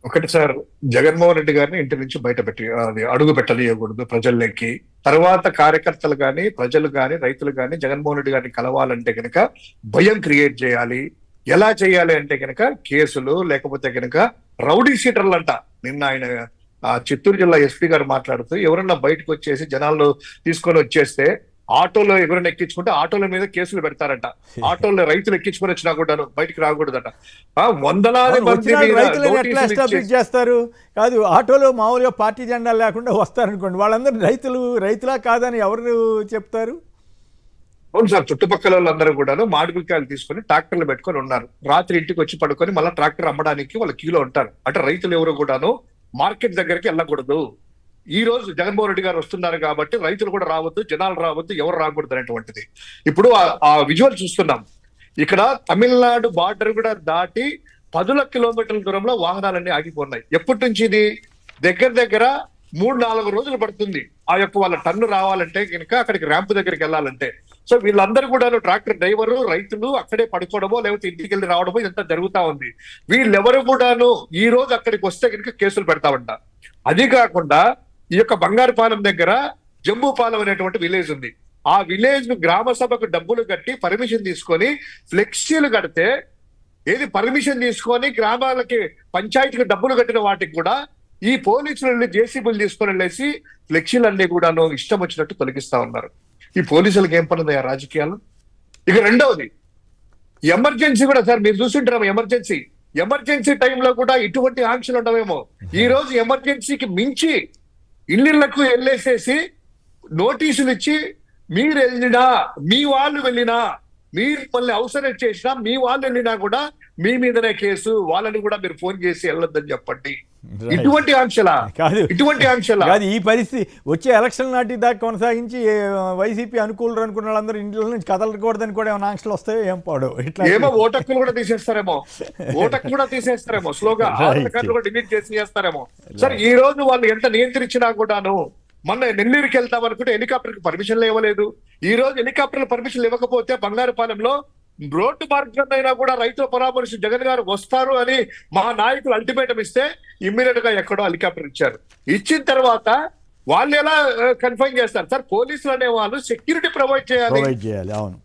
ఒకటి సార్, జగన్మోహన్ రెడ్డి గారిని ఇంటి నుంచి బయట పెట్టి అది అడుగు పెట్టలేయకూడదు ప్రజల్లోకి. తర్వాత కార్యకర్తలు కానీ ప్రజలు కానీ రైతులు కానీ జగన్మోహన్ రెడ్డి గారిని కలవాలంటే కనుక భయం క్రియేట్ చేయాలి. ఎలా చేయాలి అంటే కనుక కేసులు, లేకపోతే కనుక రౌడీ షీటర్లు అంట. నిన్న ఆయన చిత్తూరు జిల్లా ఎస్పీ గారు మాట్లాడుతూ ఎవరన్నా బయటకు వచ్చేసి జనాల్లో తీసుకొని వచ్చేస్తే ఆటోలో ఎవరైనా ఎక్కించుకుంటే ఆటోల మీద కేసులు పెడతారంట. ఆటోలో రైతులు ఎక్కించుకొని వచ్చినా కూడా బయటకి రాకూడదట. వందలాది మంది చేస్తారు కాదు, ఆటోలో మామూలుగా పార్టీ జెండా లేకుండా వస్తారనుకోండి, వాళ్ళందరూ రైతులా కాదని ఎవరు చెప్తారు? అవును సార్, చుట్టుపక్కల వాళ్ళందరూ కూడా మామిడికాయలు తీసుకొని ట్రాక్టర్లు పెట్టుకొని ఉన్నారు. రాత్రి ఇంటికి వచ్చి పడుకొని మళ్ళీ ట్రాక్టర్ అమ్మడానికి వాళ్ళ క్యూలో ఉంటారు. అంటే రైతులు ఎవరు కూడాను మార్కెట్ దగ్గరికి వెళ్ళకూడదు. ఈ రోజు జగన్మోహన్ రెడ్డి గారు వస్తున్నారు కాబట్టి రైతులు కూడా రావద్దు, జనాలు రావద్దు, ఎవరు రాకూడదు అనేటువంటిది. ఇప్పుడు ఆ విజువల్ చూస్తున్నాం. ఇక్కడ తమిళనాడు బార్డర్ కూడా దాటి 10 కిలోమీటర్ల దూరంలో వాహనాలన్నీ ఆగిపోన్నాయి. ఎప్పటి నుంచి ఇది? దగ్గర 3-4 రోజులు పడుతుంది ఆ యొక్క వాళ్ళ టన్ను రావాలంటే కనుక అక్కడికి ర్యాంప్ దగ్గరికి వెళ్ళాలంటే. సో వీళ్ళందరూ కూడా ట్రాక్టర్ డ్రైవరు, రైతులు అక్కడే పడుకోవడమో లేకపోతే ఇంటికి వెళ్ళి రావడమో ఇదంతా జరుగుతా ఉంది. వీళ్ళెవరు కూడాను ఈ రోజు అక్కడికి వస్తే కనుక కేసులు పెడతామంట. అది కాకుండా ఈ యొక్క బంగారుపాలెం దగ్గర జంబూపాలెం అనేటువంటి విలేజ్ ఉంది. ఆ విలేజ్ గ్రామ సభకు డబ్బులు కట్టి పర్మిషన్ తీసుకొని ఫ్లెక్సీలు కడితే, ఏది పర్మిషన్ తీసుకొని గ్రామాలకి పంచాయతీకి డబ్బులు కట్టిన వాటికి కూడా ఈ పోలీసులు వెళ్ళి జేసీబీలు తీసుకొని వెళ్ళేసి ఫ్లెక్సీలన్నీ కూడాను ఇష్టం వచ్చినట్టు తొలగిస్తా ఉన్నారు. ఈ పోలీసులకు ఏం పనుంది ఆ రాజకీయాలు? ఇక రెండవది ఎమర్జెన్సీ కూడా సార్ మీరు చూస్తుంటారు. ఎమర్జెన్సీ టైంలో కూడా ఇటువంటి ఆంక్షలు ఉండవేమో. ఈ రోజు ఎమర్జెన్సీకి మించి ఇళ్ళకు వెళ్ళేసేసి నోటీసులు ఇచ్చి మీరు వెళ్ళినా, మీ వాళ్ళు వెళ్ళినా, మీరు మళ్ళీ అవసరం చేసినా, మీ వాళ్ళు వెళ్ళినా కూడా మీ మీదనే కేసు, వాళ్ళని కూడా మీరు ఫోన్ చేసి వెళ్ళొద్దని చెప్పండి. ఇటువంటి ఆంక్షలా? ఇటువంటి ఆంక్షలా కాదు. ఈ పరిస్థితి వచ్చే ఎలక్షన్ నాటి దాకా కొనసాగించి వైసీపీ అనుకూలు అనుకున్న వాళ్ళందరూ ఇంట్లో నుంచి కదలకూడదని కూడా ఏమైనా ఆంక్షలు వస్తాయో ఏం పాడు. ఇట్లా ఏమో ఓటక్కులు కూడా తీసేస్తారేమో స్లోగా ఆధార్ కార్డులు కూడా డిలీట్ చేసి చేస్తారేమో. సరే ఈ రోజు వాళ్ళు ఎంత నియంత్రించినా కూడాను, మొన్న నెల్లూరుకి వెళ్తాం అనుకుంటే హెలికాప్టర్ కి పర్మిషన్లు ఇవ్వలేదు. ఈ రోజు హెలికాప్టర్ పర్మిషన్లు ఇవ్వకపోతే బంగారుపాలెంలో రోడ్డు మార్గం అయినా కూడా రైతుల పరామర్శ జగన్ గారు వస్తారు అని మా నాయకులు అల్టిమేటం ఇస్తే ఇమ్మీడియట్ గా ఎక్కడో హెలికాప్టర్ ఇచ్చారు. ఇచ్చిన తర్వాత వాళ్ళు ఎలా కన్ఫైన్ చేస్తారు సార్? పోలీసులు అనే వాళ్ళు సెక్యూరిటీ ప్రొవైడ్ చేయాలి. అవును.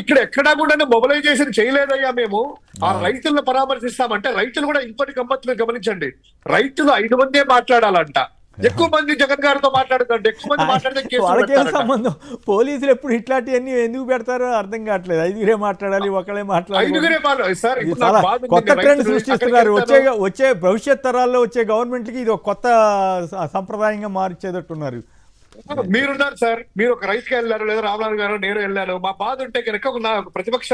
ఇక్కడ ఎక్కడా కూడా మొబిలైజేషన్ చేయలేదయ్యా మేము. ఆ రైతులను పరామర్శిస్తామంటే రైతులు కూడా ఇంకోటి గమ్మత్తు గమనించండి. రైతులు 5 మందే మాట్లాడాలంట. ఎక్కువ మంది జగన్ గారితో మాట్లాడుతుంటే ఎక్కువ మంది మాట్లాడితే వాళ్ళకే సంబంధం. పోలీసులు ఎప్పుడు ఇట్లాంటివన్నీ ఎందుకు పెడతారో అర్థం కావట్లేదు. 5గురే మాట్లాడాలి, ఒకళ్ళే మాట్లాడాలి. కొత్త ట్రెండ్ సృష్టిస్తున్నారు. వచ్చే భవిష్యత్ తరాల్లో వచ్చే గవర్నమెంట్ కి ఇది ఒక కొత్త సంప్రదాయంగా మార్చేటట్టున్నారు. మీరున్నారు సార్, మీరు ఒక రైతుకి వెళ్ళారు, లేదా రామనాథ్ గారు నేను వెళ్ళాను. మా బాధ ఉంటే కనుక ప్రతిపక్ష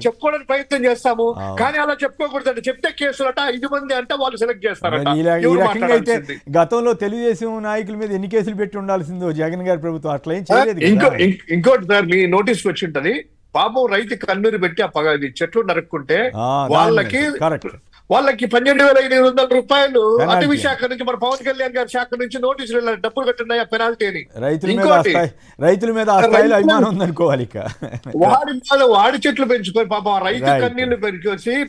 చెప్పుకోవడానికి ప్రయత్నం చేస్తాము. కానీ అలా చెప్పుకోకూడదు. చెప్తే కేసులు అట 5 మంది అంటే వాళ్ళు సెలెక్ట్ చేస్తారు. ఈ రకంగా అయితే గతంలో తెలుగుదేశం నాయకుల మీద ఎన్ని కేసులు పెట్టి ఉండాల్సిందో జగన్ గారి ప్రభుత్వం అట్లా ఏం చేయలేదు. ఇంకోటి సార్, మీ నోటీస్ వచ్చి ఉంటది. పాపం రైతు కన్నూరు పెట్టి ఆ చెట్లు నరుక్కుంటే వాళ్ళకి 12,500 రూపాయలు అటవీ శాఖ నుంచి, మన పవన్ కళ్యాణ్ గారి శాఖ నుంచి నోటీసులు డబ్బులు కట్టినాయి ఆ పెనాల్టీ అని. రైతుల మీద అభిమానం ఉందనుకోవాలి. వాడి చెట్లు పెంచుకొని పాపం రైతు కన్నీళ్లు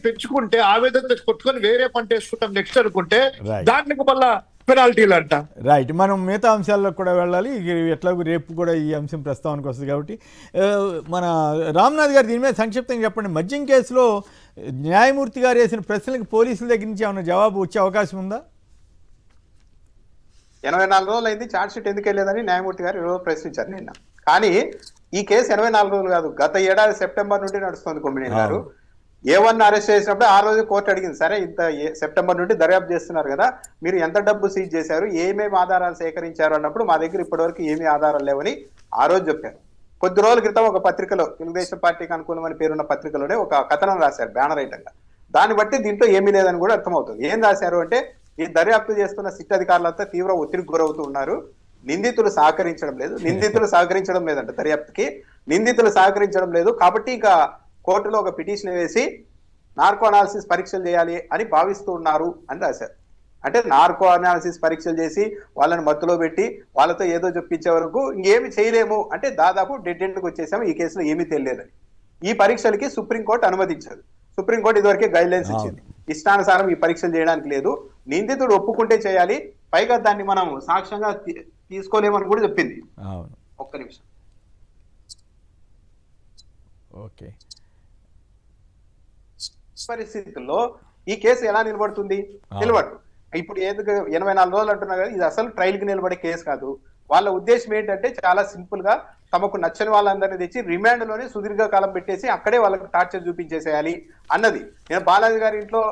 పెంచుకుంటే ఆవేదన కొట్టుకొని వేరే పంట వేసుకుంటాం నెక్స్ట్ అనుకుంటే దానికి మళ్ళా పెనాల్టీలు అంట. రైట్. మనం మిగతా అంశాల్లో కూడా వెళ్ళాలి. ఎట్లాగూ రేపు కూడా ఈ అంశం ప్రస్తావనకు వస్తుంది కాబట్టి మన రామ్నాథ్ గారు దీని మీద సంక్షిప్తంగా చెప్పండి. మద్యం కేసులో న్యాయమూర్తి గారు వేసిన ప్రశ్నలకు పోలీసుల దగ్గర నుంచి ఏమైనా జవాబు వచ్చే అవకాశం ఉందా? 84 రోజులు అయింది ఛార్జ్ షీట్ ఎందుకు వెళ్ళలేదని న్యాయమూర్తి గారు ఈరోజు ప్రశ్నించారు నిన్న. కానీ ఈ కేసు 84 రోజులు కాదు, గత ఏడాది సెప్టెంబర్ నుండి నడుస్తుంది. కొమ్మినేని గారు A1 అరెస్ట్ చేసినప్పుడు ఆ రోజు కోర్టు అడిగింది, సరే ఇంత సెప్టెంబర్ నుండి దర్యాప్తు చేస్తున్నారు కదా, మీరు ఎంత డబ్బు సీజ్ చేశారు, ఏమేమి ఆధారాలు సేకరించారు అన్నప్పుడు మా దగ్గర ఇప్పటివరకు ఏమీ ఆధారాలు లేవని ఆ రోజు చెప్పారు. కొద్ది రోజుల క్రితం ఒక పత్రికలో, తెలుగుదేశం పార్టీకి అనుకూలమని పేరున్న పత్రికలోనే ఒక కథనం రాశారు బ్యానర్ ఐటంగా. దాన్ని బట్టి దీంట్లో ఏమీ లేదని కూడా అర్థమవుతుంది. ఏం రాశారు అంటే, ఈ దర్యాప్తు చేస్తున్న సిట్ అధికారులంతా తీవ్ర ఒత్తిడికి గురవుతూ ఉన్నారు, నిందితులు సహకరించడం లేదంట దర్యాప్తుకి, నిందితులు సహకరించడం లేదు కాబట్టి ఇక కోర్టులో ఒక పిటిషన్ వేసి నార్కో అనాలిసిస్ పరీక్షలు చేయాలి అని భావిస్తూ ఉన్నారు అని రాశారు. అంటే నార్కో అనాలిసిస్ పరీక్షలు చేసి వాళ్ళని మత్తులో పెట్టి వాళ్ళతో ఏదో చెప్పించే వరకు ఇంకేమి చేయలేము అంటే దాదాపు డెడ్ ఎండ్కి వచ్చేసాము, ఈ కేసులో ఏమీ తెలియదని. ఈ పరీక్షలకి సుప్రీంకోర్టు అనుమతించదు. సుప్రీంకోర్టు ఇదివరకే గైడ్ లైన్స్ ఇచ్చింది, ఇష్టానుసారం ఈ పరీక్షలు చేయడానికి లేదు, నిందితుడు ఒప్పుకుంటే చేయాలి, పైగా దాన్ని మనం సాక్ష్యంగా తీసుకోలేమని కూడా చెప్పింది. ఒక్క నిమిషం. ఓకే. పరిస్థితుల్లో ఈ కేసు ఎలా నిలబడుతుంది? నిలబడు. ఇప్పుడు ఎందుకు 84 రోజులు అంటున్నారు కదా, ఇది అసలు ట్రయల్ కి నిలబడే కేసు కాదు. వాళ్ళ ఉద్దేశం ఏంటంటే చాలా సింపుల్ గా తమకు నచ్చని వాళ్ళందరినీ తెచ్చి రిమాండ్ లోనే సుదీర్ఘ కాలం పెట్టేసి అక్కడే వాళ్ళకి టార్చర్ చూపించేసేయాలి అన్నది. నేను బాలాజీ గారి ఇంట్లో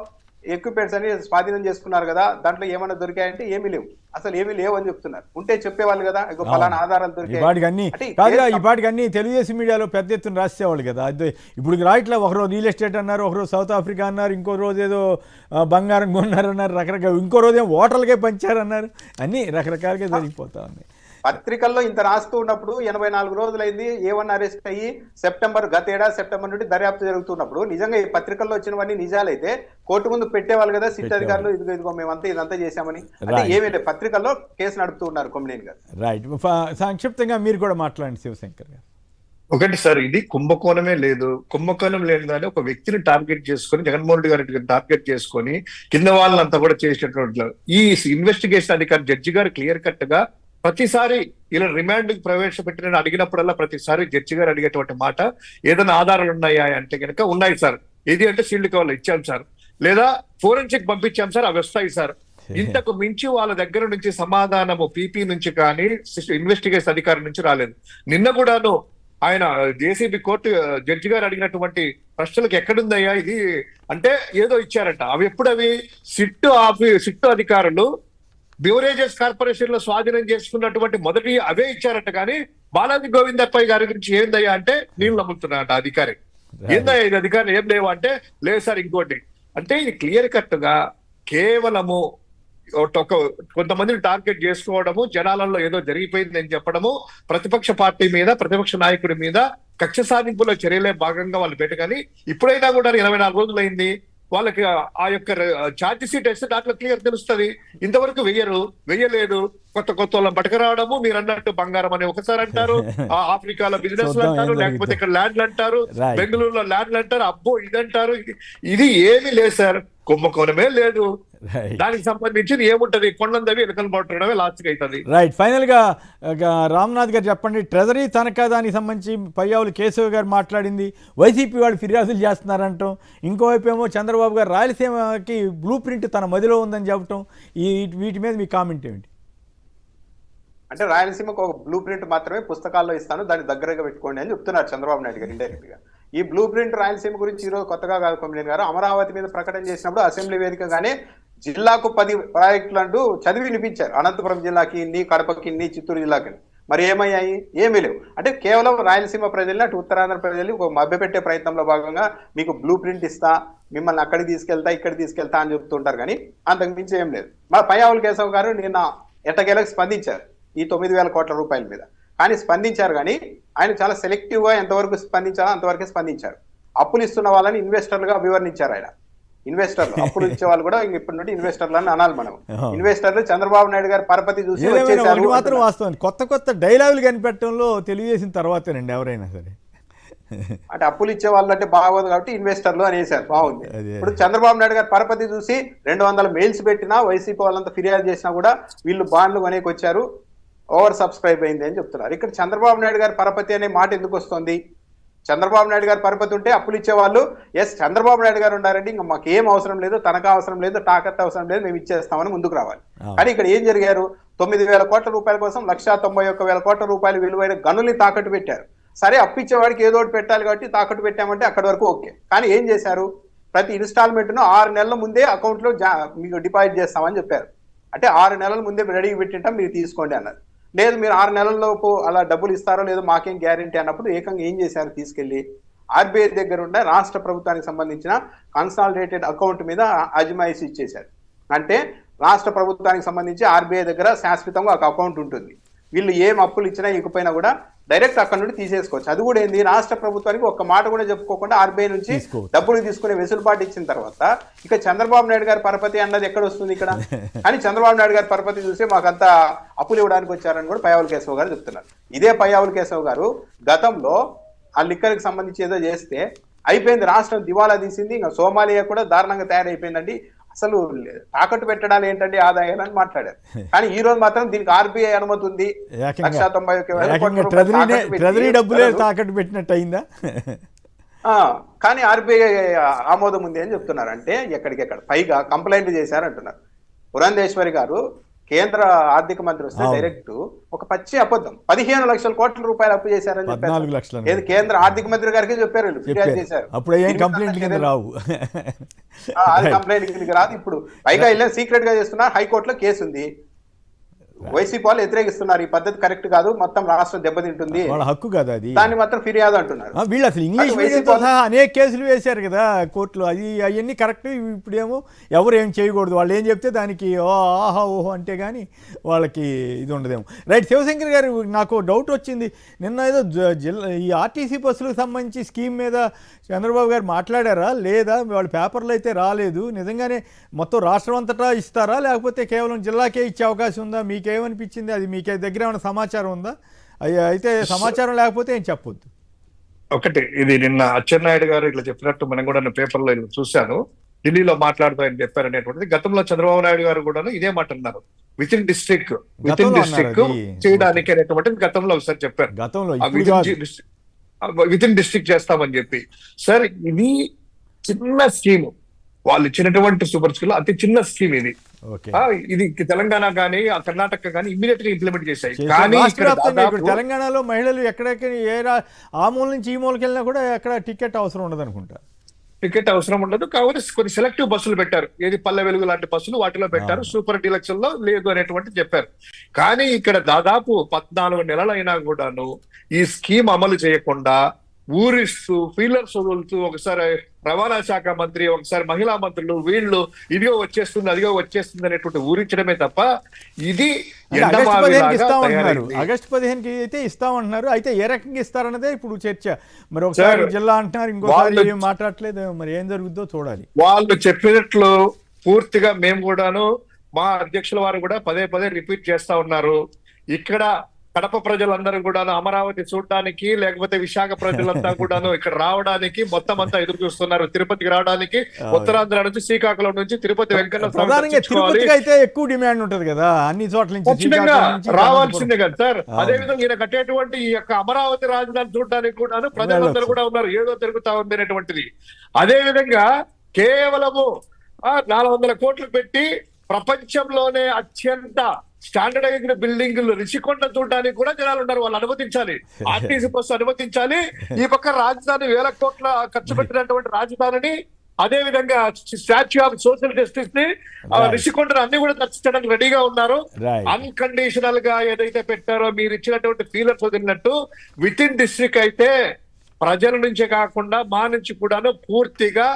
ఎక్విప్మెంట్స్ అని స్వాధీనం చేసుకున్నారు కదా, దాంట్లో ఏమైనా దొరికాయంటే ఏమీ లేవు, అసలు ఏమీ లేవు అని చెప్తున్నారు. ఉంటే చెప్పేవాళ్ళు కదా, ఇక ఫలానా ఆధారాలు ఇవాటికి అన్ని కాదుగా, ఇవాటికి అన్ని తెలుగుదేశం మీడియాలో పెద్ద ఎత్తున రాసేవాళ్ళు కదా. అదే ఇప్పుడు రాయట్లా, ఒకరోజు రియల్ ఎస్టేట్ అన్నారు, ఒకరోజు సౌత్ ఆఫ్రికా అన్నారు, ఇంకో రోజు ఏదో బంగారం కొన్నారన్నారు, రకరకాల, ఇంకో రోజు ఏమో ఓటర్లకే పంచారన్నారు, అన్నీ రకరకాలుగా జరిగిపోతా ఉన్నాయి. పత్రికల్లో ఇంత రాస్తూ ఉన్నప్పుడు 84 రోజులైంది A1 అరెస్ట్ అయ్యి సెప్టెంబర్ నుండి దర్యాప్తు జరుగుతున్నప్పుడు నిజంగా ఈ పత్రికల్లో వచ్చినవన్నీ నిజాలైతే కోర్టు ముందు పెట్టేవాళ్ళు కదా సిట్ అధికారులు, ఇదిగో మేమంతా ఇదంతా చేశామని. అంటే ఏమీ లేదు, పత్రికల్లో కేసు నడుపుతూ ఉన్నారు కొమ్మినేని గారు. రైట్, సంక్షిప్తంగా మీరు కూడా మాట్లాడండి శివశంకర్ గారు. ఒకటి సార్, ఇది కుంభకోణమే లేదు. కుంభకోణం లేదు కానీ ఒక వ్యక్తిని టార్గెట్ చేసుకొని, జగన్మోహన్ రెడ్డి గారిని టార్గెట్ చేసుకొని కింద వాళ్ళంతా కూడా చేసినటువంటి ఈ ఇన్వెస్టిగేషన్ అధికారి జడ్జి గారు క్లియర్ కట్ గా ప్రతిసారి ఇలా రిమాండ్ ప్రవేశపెట్టిన అడిగినప్పుడల్లా ప్రతిసారి జడ్జి గారు అడిగేటువంటి మాట, ఏదైనా ఆధారాలు ఉన్నాయా అంటే కనుక ఉన్నాయి సార్, ఏది అంటే సీల్డ్ కవర్లు ఇచ్చాం సార్, లేదా ఫోరెన్సిక్ పంపించాం సార్, అవి వస్తాయి సార్. ఇంతకు మించి వాళ్ళ దగ్గర నుంచి సమాధానము పీపీ నుంచి కానీ ఇన్వెస్టిగేషన్ అధికారి నుంచి రాలేదు. నిన్న కూడాను ఆయన జేసీబీ కోర్టు జడ్జి గారు అడిగినటువంటి ప్రశ్నలకు ఎక్కడుందయ్యా ఇది అంటే ఏదో ఇచ్చారట. అవి ఎప్పుడవి సిట్టు అధికారులు బ్యూరేజెస్ కార్పొరేషన్ లో స్వాధీనం చేసుకున్నటువంటి మొదటి అవే ఇచ్చారట. కానీ బాలాజీ గోవిందప్పయ్య గారి గురించి ఏందయ్యా అంటే నీళ్ళు నమ్ముతున్నారట అధికారి. ఏందయ్యా ఇది అధికారులు ఏం లేవు అంటే, లేదు సార్ ఇంకోటి అంటే. ఇది క్లియర్ కట్ గా కేవలము కొంతమందిని టార్గెట్ చేసుకోవడము, జనాలలో ఏదో జరిగిపోయింది అని చెప్పడము, ప్రతిపక్ష పార్టీ మీద, ప్రతిపక్ష నాయకుడి మీద కక్ష సాధింపులో చర్యలే భాగంగా వాళ్ళు పెట్టగాని, ఇప్పుడైనా కూడా 24 రోజులైంది వాళ్ళకి ఆ యొక్క ఛార్జ్ షీట్ వేస్తే దాంట్లో క్లియర్ తెలుస్తుంది. ఇంతవరకు వెయ్యలేదు. కొత్త వాళ్ళని పట్టుకురావడము, మీరు అన్నట్టు బంగారం అని ఒకసారి అంటారు, ఆఫ్రికాలో బిజినెస్ అంటారు, లేకపోతే ఇక్కడ ల్యాండ్లు అంటారు, బెంగళూరులో ల్యాండ్లు అంటారు, అబ్బో ఇదంటారు. ఇది ఏమీ లేదు సార్, కుంభకోణమే లేదు. దానికి సంబంధించి ఏముంటది, కొండందవి ఎలుకలు పట్టడమే లాస్ట్ అవుతుంది. రైట్, ఫైనల్ గా రామ్నాథ్ గారు చెప్పండి, ట్రెజరీ తనఖా దానికి సంబంధించి పయ్యావులు కేశవ్ గారు మాట్లాడింది, వైసీపీ వాళ్ళు ఫిర్యాదులు చేస్తున్నారంటాం, ఇంకోవైపు ఏమో చంద్రబాబు గారు రాయలసీమకి బ్లూ ప్రింట్ తన మదిలో ఉందని చెప్పటం, వీటి మీద మీ కామెంట్ ఏమిటి? అంటే రాయలసీమకు ఒక బ్లూ ప్రింట్ మాత్రమే పుస్తకాల్లో ఇస్తాను, దాన్ని దగ్గరగా పెట్టుకోండి అని చెప్తున్నారు చంద్రబాబు నాయుడు గారు ఇండైరెక్ట్ గా. ఈ బ్లూ ప్రింట్ రాయలసీమ గురించి ఈరోజు కొత్తగా కాదు కొమ్మినేని గారు, అమరావతి మీద ప్రకటన చేసినప్పుడు అసెంబ్లీ వేదికగానే జిల్లాకు 10 ప్రాజెక్టులు అంటూ చదివి వినిపించారు. అనంతపురం జిల్లాకి ఇన్ని, కడపకి ఇన్ని, చిత్తూరు జిల్లాకి. మరి ఏమయ్యాయి? ఏమీ లేవు. అంటే కేవలం రాయలసీమ ప్రజల్ని, అటు ఉత్తరాంధ్ర ప్రజల్ని ఒక మభ్యపెట్టే ప్రయత్నంలో భాగంగా మీకు బ్లూ ప్రింట్ ఇస్తా, మిమ్మల్ని అక్కడికి తీసుకెళ్తా, ఇక్కడికి తీసుకెళ్తా అని చెప్తుంటారు. కానీ అంతకు మించి ఏం లేదు. మా పయ్యావుల కేశవ్ గారు నిన్న ఎట్టకేలకు స్పందించారు ఈ 9,000 కోట్ల రూపాయల మీద. కానీ స్పందించారు, కానీ ఆయన చాలా సెలెక్టివ్ గా ఎంతవరకు స్పందించాలో అంతవరకే స్పందించారు. అప్పులు ఇస్తున్న వాళ్ళని ఇన్వెస్టర్లుగా అభివర్ణించారు ఆయన. ఇన్వెస్టర్లు, అప్పులు ఇచ్చే వాళ్ళు కూడా ఇప్పటి నుండి ఇన్వెస్టర్లు అని అనాలి మనం. ఇన్వెస్టర్లు చంద్రబాబు నాయుడు గారు పరపతి చూసి మాత్రం వాస్తవం, కొత్త డైలాగులు కనిపెట్టడంలో తెలియజేసిన తర్వాతేనండి ఎవరైనా సరే. అంటే అప్పులు ఇచ్చే వాళ్ళు అంటే బాగోదు కాబట్టి ఇన్వెస్టర్లు అనేసారు, బాగుంది. ఇప్పుడు చంద్రబాబు నాయుడు గారు పరపతి చూసి 200 మెయిల్స్ పెట్టినా, వైసీపీ వాళ్ళంతా ఫిర్యాదు చేసినా కూడా వీళ్ళు బాండ్లు కొనేకి వచ్చారు, ఓవర్ సబ్స్క్రైబ్ అయింది అని చెప్తున్నారు. ఇక్కడ చంద్రబాబు నాయుడు గారి పరపతి అనే మాట ఎందుకు వస్తుంది? చంద్రబాబు నాయుడు గారి పరపతి ఉంటే అప్పులు ఇచ్చేవాళ్ళు ఎస్ చంద్రబాబు నాయుడు గారు ఉన్నారండి, ఇంకా మాకు ఏం అవసరం లేదు, తనఖా అవసరం లేదు, తాకత్తు అవసరం లేదు, మేము ఇచ్చేస్తామని ముందుకు రావాలి. కానీ ఇక్కడ ఏం జరిగారు? 9,000 కోట్ల రూపాయల కోసం 191,000 కోట్ల రూపాయలు విలువైన గనుల్ని తాకట్టు పెట్టారు. సరే, అప్పిచ్చేవాడికి ఏదో ఒకటి పెట్టాలి కాబట్టి తాకట్టు పెట్టామంటే అక్కడి వరకు ఓకే. కానీ ఏం చేశారు? ప్రతి ఇన్స్టాల్మెంట్ను 6 నెలల ముందే అకౌంట్లో మీకు డిపాజిట్ చేస్తామని చెప్పారు. అంటే 6 నెలల ముందే రెడీగా పెట్టింటాం, మీరు తీసుకోండి అన్నారు. లేదు, మీరు 6 నెలల్లోపు అలా డబ్బులు ఇస్తారో లేదో మాకేం గ్యారంటీ అన్నప్పుడు ఏకంగా ఏం చేశారు? తీసుకెళ్లి ఆర్బీఐ దగ్గర ఉన్న రాష్ట్ర ప్రభుత్వానికి సంబంధించిన కన్సాలిడేటెడ్ అకౌంట్ మీద అజమాయిషీ ఇచ్చేశారు. అంటే రాష్ట్ర ప్రభుత్వానికి సంబంధించి ఆర్బీఐ దగ్గర శాశ్వతంగా ఒక అకౌంట్ ఉంటుంది. వీళ్ళు ఏం అప్పులు ఇచ్చినా ఇకపోయినా కూడా డైరెక్ట్ అక్కడ నుండి తీసేసుకోవచ్చు. అది కూడా ఏంది, రాష్ట్ర ప్రభుత్వానికి ఒక్క మాట కూడా చెప్పుకోకుండా ఆర్బీఐ నుంచి డబ్బులు తీసుకునే వెసులుబాటు ఇచ్చిన తర్వాత ఇక చంద్రబాబు నాయుడు గారి పరపతి అన్నది ఎక్కడ వస్తుంది ఇక్కడ? కానీ చంద్రబాబు నాయుడు గారి పరపతి చూసి మాకంతా అప్పులు ఇవ్వడానికి వచ్చారని కూడా పయ్యావుల కేశవ్ గారు చెప్తున్నారు. ఇదే పయ్యావుల కేశవ్ గారు గతంలో ఆ లిక్కర్కి సంబంధించి ఏదో చేస్తే అయిపోయింది, రాష్ట్రం దివాలా తీసింది, ఇంకా సోమాలియా కూడా దారుణంగా తయారైపోయిందండి, అసలు తాకట్టు పెట్టడాలు ఏంటండి ఆదాయాలు అని మాట్లాడారు. కానీ ఈ రోజు మాత్రం దీనికి ఆర్బీఐ అనుమతి ఉంది. 191,000 డబ్బులే తాకట్టు పెట్టినట్టు అయిందా? కానీ ఆర్బీఐ ఆమోదం ఉంది అని చెప్తున్నారు. అంటే ఎక్కడికెక్కడ పైగా కంప్లైంట్ చేశారంటున్నారు. పురంధేశ్వరి గారు కేంద్ర ఆర్థిక మంత్రి వస్తే అవును. డైరెక్ట్ ఒక పచ్చి అబద్ధం 15 లక్షల కోట్ల రూపాయలు అప్పు చేశారని 14 చెప్పారు. లక్షలు ఏది కేంద్ర ఆర్థిక మంత్రి గారికి చెప్పారు, వీళ్ళు ఫిర్యాదు చెప్పారు. చేశారు. అప్పుడు ఏం దీని మీద కంప్లైంట్ కింద చర్యలు- రావు. అది కంప్లైంట్ కిందకి రాదు. ఇప్పుడు పైగా ఇలా సీక్రెట్ గా చేస్తున్నారు, హైకోర్టులో కేసు ఉంది. వైసీపీ వాళ్ళు వ్యతిరేకిస్తున్నారు, ఈ పద్ధతి కరెక్ట్ కాదు, మొత్తం రాష్ట్రం దెబ్బతింటుంది, వాళ్ళ హక్కు కదా అది. దాన్ని మాత్రం ఫిర్యాదు అంటున్నారు. వీళ్ళు అసలు ఇంగ్లీష్ అటు మీడియంతో వైసీపీ సహా అనేక కేసులు వేశారు కదా కోర్టులో. అది అవన్నీ కరెక్ట్. ఇప్పుడేమో ఎవరు ఏం చేయకూడదు, వాళ్ళు ఏం చెప్తే దానికి ఆహా ఓహో అంటే కానీ వాళ్ళకి ఇది ఉండదేమో. రైట్, శివశంకర్ గారు, నాకు డౌట్ వచ్చింది. నిన్న ఏదో జిల్లా ఈ ఆర్టీసీ బస్సులకు సంబంధించి స్కీమ్ మీద చంద్రబాబు గారు మాట్లాడారా లేదా? వాళ్ళ పేపర్లో అయితే రాలేదు. నిజంగానే మొత్తం రాష్ట్రం అంతటా ఇస్తారా, లేకపోతే కేవలం జిల్లాకే ఇచ్చే అవకాశం ఉందా? మీకేమనిపించింది? అది మీకే దగ్గర ఏమైనా సమాచారం ఉందా? అయితే సమాచారం లేకపోతే ఏం చెప్పొద్దు. ఒకటి, ఇది నిన్న అచ్చెన్నాయుడు గారు ఇట్లా చెప్పినట్టు మనం కూడా పేపర్లో ఇలా చూశాను. ఢిల్లీలో మాట్లాడుతాయని చెప్పారు అనేటువంటిది. గతంలో చంద్రబాబు నాయుడు గారు కూడా ఇదే మాట అన్నారు. విత్ ఇన్ డిస్ట్రిక్ట్ గతంలో అన్నారు అది. చేయడానికి అనేటువంటిది గతంలో ఒకసారి చెప్పారు. గతంలో ఇప్పుడు కాదు. విత్ ఇన్ డిస్ట్రిక్ట్ చేస్తామని చెప్పి. సార్, ఇది చిన్న స్కీమ్, వాళ్ళు ఇచ్చినటువంటి సూపర్ స్కీమ్ అతి చిన్న స్కీమ్ ఇది. ఓకే, ఇది తెలంగాణ కానీ కర్ణాటక కానీ ఇమ్మీడియట్ గా ఇంప్లిమెంట్ చేశాయి. చేశారు. కానీ రాష్ట్ర ఇక్కడ వ్యాప్తంగా ఇప్పుడు దాదాపు తెలంగాణలో మహిళలు ఎక్కడెక్కడ ఆ మూల నుంచి ఈ మూలకి వెళ్ళినా కూడా ఎక్కడ టికెట్ అవసరం ఉండదు అనుకుంటా. టికెట్ అవసరం ఉండదు. కాకపోతే కొన్ని సెలెక్టివ్ బస్సులు పెట్టారు, ఏది పల్లె వెలుగు లాంటి బస్సులు వాటిలో పెట్టారు. సూపర్ డీలక్స్ లో లేదు అనేటువంటి చెప్పారు. కానీ ఇక్కడ దాదాపు 14 నెలలైనా కూడాను ఈ స్కీమ్ అమలు చేయకుండా ఊరిస్తూ ఫీలర్స్ వదులుతూ, ఒకసారి రవాణా శాఖ మంత్రి, ఒకసారి మహిళా మంత్రులు, వీళ్ళు ఇదిగో వచ్చేస్తుంది అదిగో వచ్చేస్తుంది అనేటువంటి ఊరించడమే తప్ప ఇది ఆగస్టు 15కి ఇస్తామంటున్నారు. తయారైంది. ఆగస్టు 15కి అయితే ఇస్తామంటున్నారు. అయితే ఏ రకంగా ఇస్తారన్నదే ఇప్పుడు చర్చ. మరి ఒకసారి సార్, జిల్లా అంటున్నారు, ఇంకోసారి వాళ్ళు- ఏం మాట్లాడలేదు. మరి ఏం జరుగుద్దో చూడాలి. వాళ్ళు చెప్పినట్లు పూర్తిగా మేము కూడాను, మా అధ్యక్షుల వారు కూడా పదే పదే రిపీట్ చేస్తా ఉన్నారు. ఇక్కడ కడప ప్రజలందరూ కూడాను అమరావతి చూడడానికి, లేకపోతే విశాఖ ప్రజలంతా కూడాను ఇక్కడ రావడానికి మొత్తం అంతా ఎదురు చూస్తున్నారు. తిరుపతికి రావడానికి ఉత్తరాంధ్ర నుంచి, శ్రీకాకుళం నుంచి తిరుపతి వెంకన్న స్వామి ప్రధానంగా దర్శించుకోవాలి. తిరుపతికి అయితే ఎక్కువ డిమాండ్ ఉంటుంది కదా అన్ని చోట్ల నుంచి. ఖచ్చితంగా శ్రీకాకుళం నుంచి రావాల్సిందే కదా సార్. అవును. అదే విధంగా ఈయన కట్టేటువంటి ఈ యొక్క అమరావతి రాజధాని చూడడానికి కూడాను ప్రజలందరూ కూడా ఉన్నారు, ఏదో తిరుగుతా ఉంది అనేటువంటిది. అదే విధంగా కేవలము 400 కోట్లు పెట్టి ప్రపంచంలోనే అత్యంత స్టాండర్డైజ్డ్ బిల్డింగులు రిషికొండ చూడడానికి కూడా జనాలు ఉన్నారు. వాళ్ళు అనుమతించాలి, ఆర్టీసీ బస్సు అనుమతించాలి. ఈ పక్క రాజధాని 1000 కోట్ల ఖర్చు పెట్టినటువంటి రాజధానిని, అదే విధంగా స్టాచ్యూ ఆఫ్ సోషల్ జస్టిస్ ని, రిషికొండను అన్ని కూడా దర్శించడానికి రెడీగా ఉన్నారు. Right. అన్కండిషనల్ గా ఏదైతే పెట్టారో మీరు ఇచ్చినటువంటి ఫీలర్స్ వదిలినట్టు విత్ ఇన్ డిస్ట్రిక్ట్ అయితే ప్రజల నుంచే కాకుండా మా నుంచి కూడాను పూర్తిగా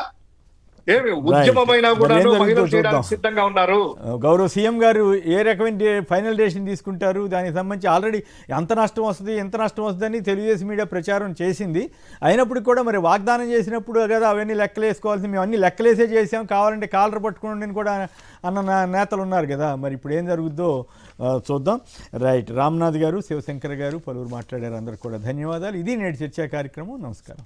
ఏమి ఉద్యమమైనా మరి కూడా ఏం జరుగుతుందో మహిళలు చేయడానికి చూద్దాం. సిద్ధంగా ఉన్నారు. గౌరవ సీఎం గారు ఏ రకమైన ఫైనల్ డెసిషన్ తీసుకుంటారు దానికి సంబంధించి ఆల్రెడీ ఎంత నష్టం వస్తుంది ఎంత నష్టం వస్తుందని తెలుగుదేశం మీడియా ప్రచారం చేసింది. అయినప్పటికీ కూడా మరి వాగ్దానం చేసినప్పుడు కదా అవన్నీ లెక్కలేసుకోవాల్సింది. మేము అన్ని లెక్కలేసే చేసాం, కావాలంటే కాలర్ పట్టుకోండి కూడా అన్న నేతలు ఉన్నారు కదా. మరి ఇప్పుడు ఏం జరుగుద్దో చూద్దాం. రైట్, రామ్నాథ్ గారు, శివశంకర్ గారు పలువురు మాట్లాడారు. అందరికి కూడా ధన్యవాదాలు. ఇది నేటి చర్చా కార్యక్రమం. నమస్కారం.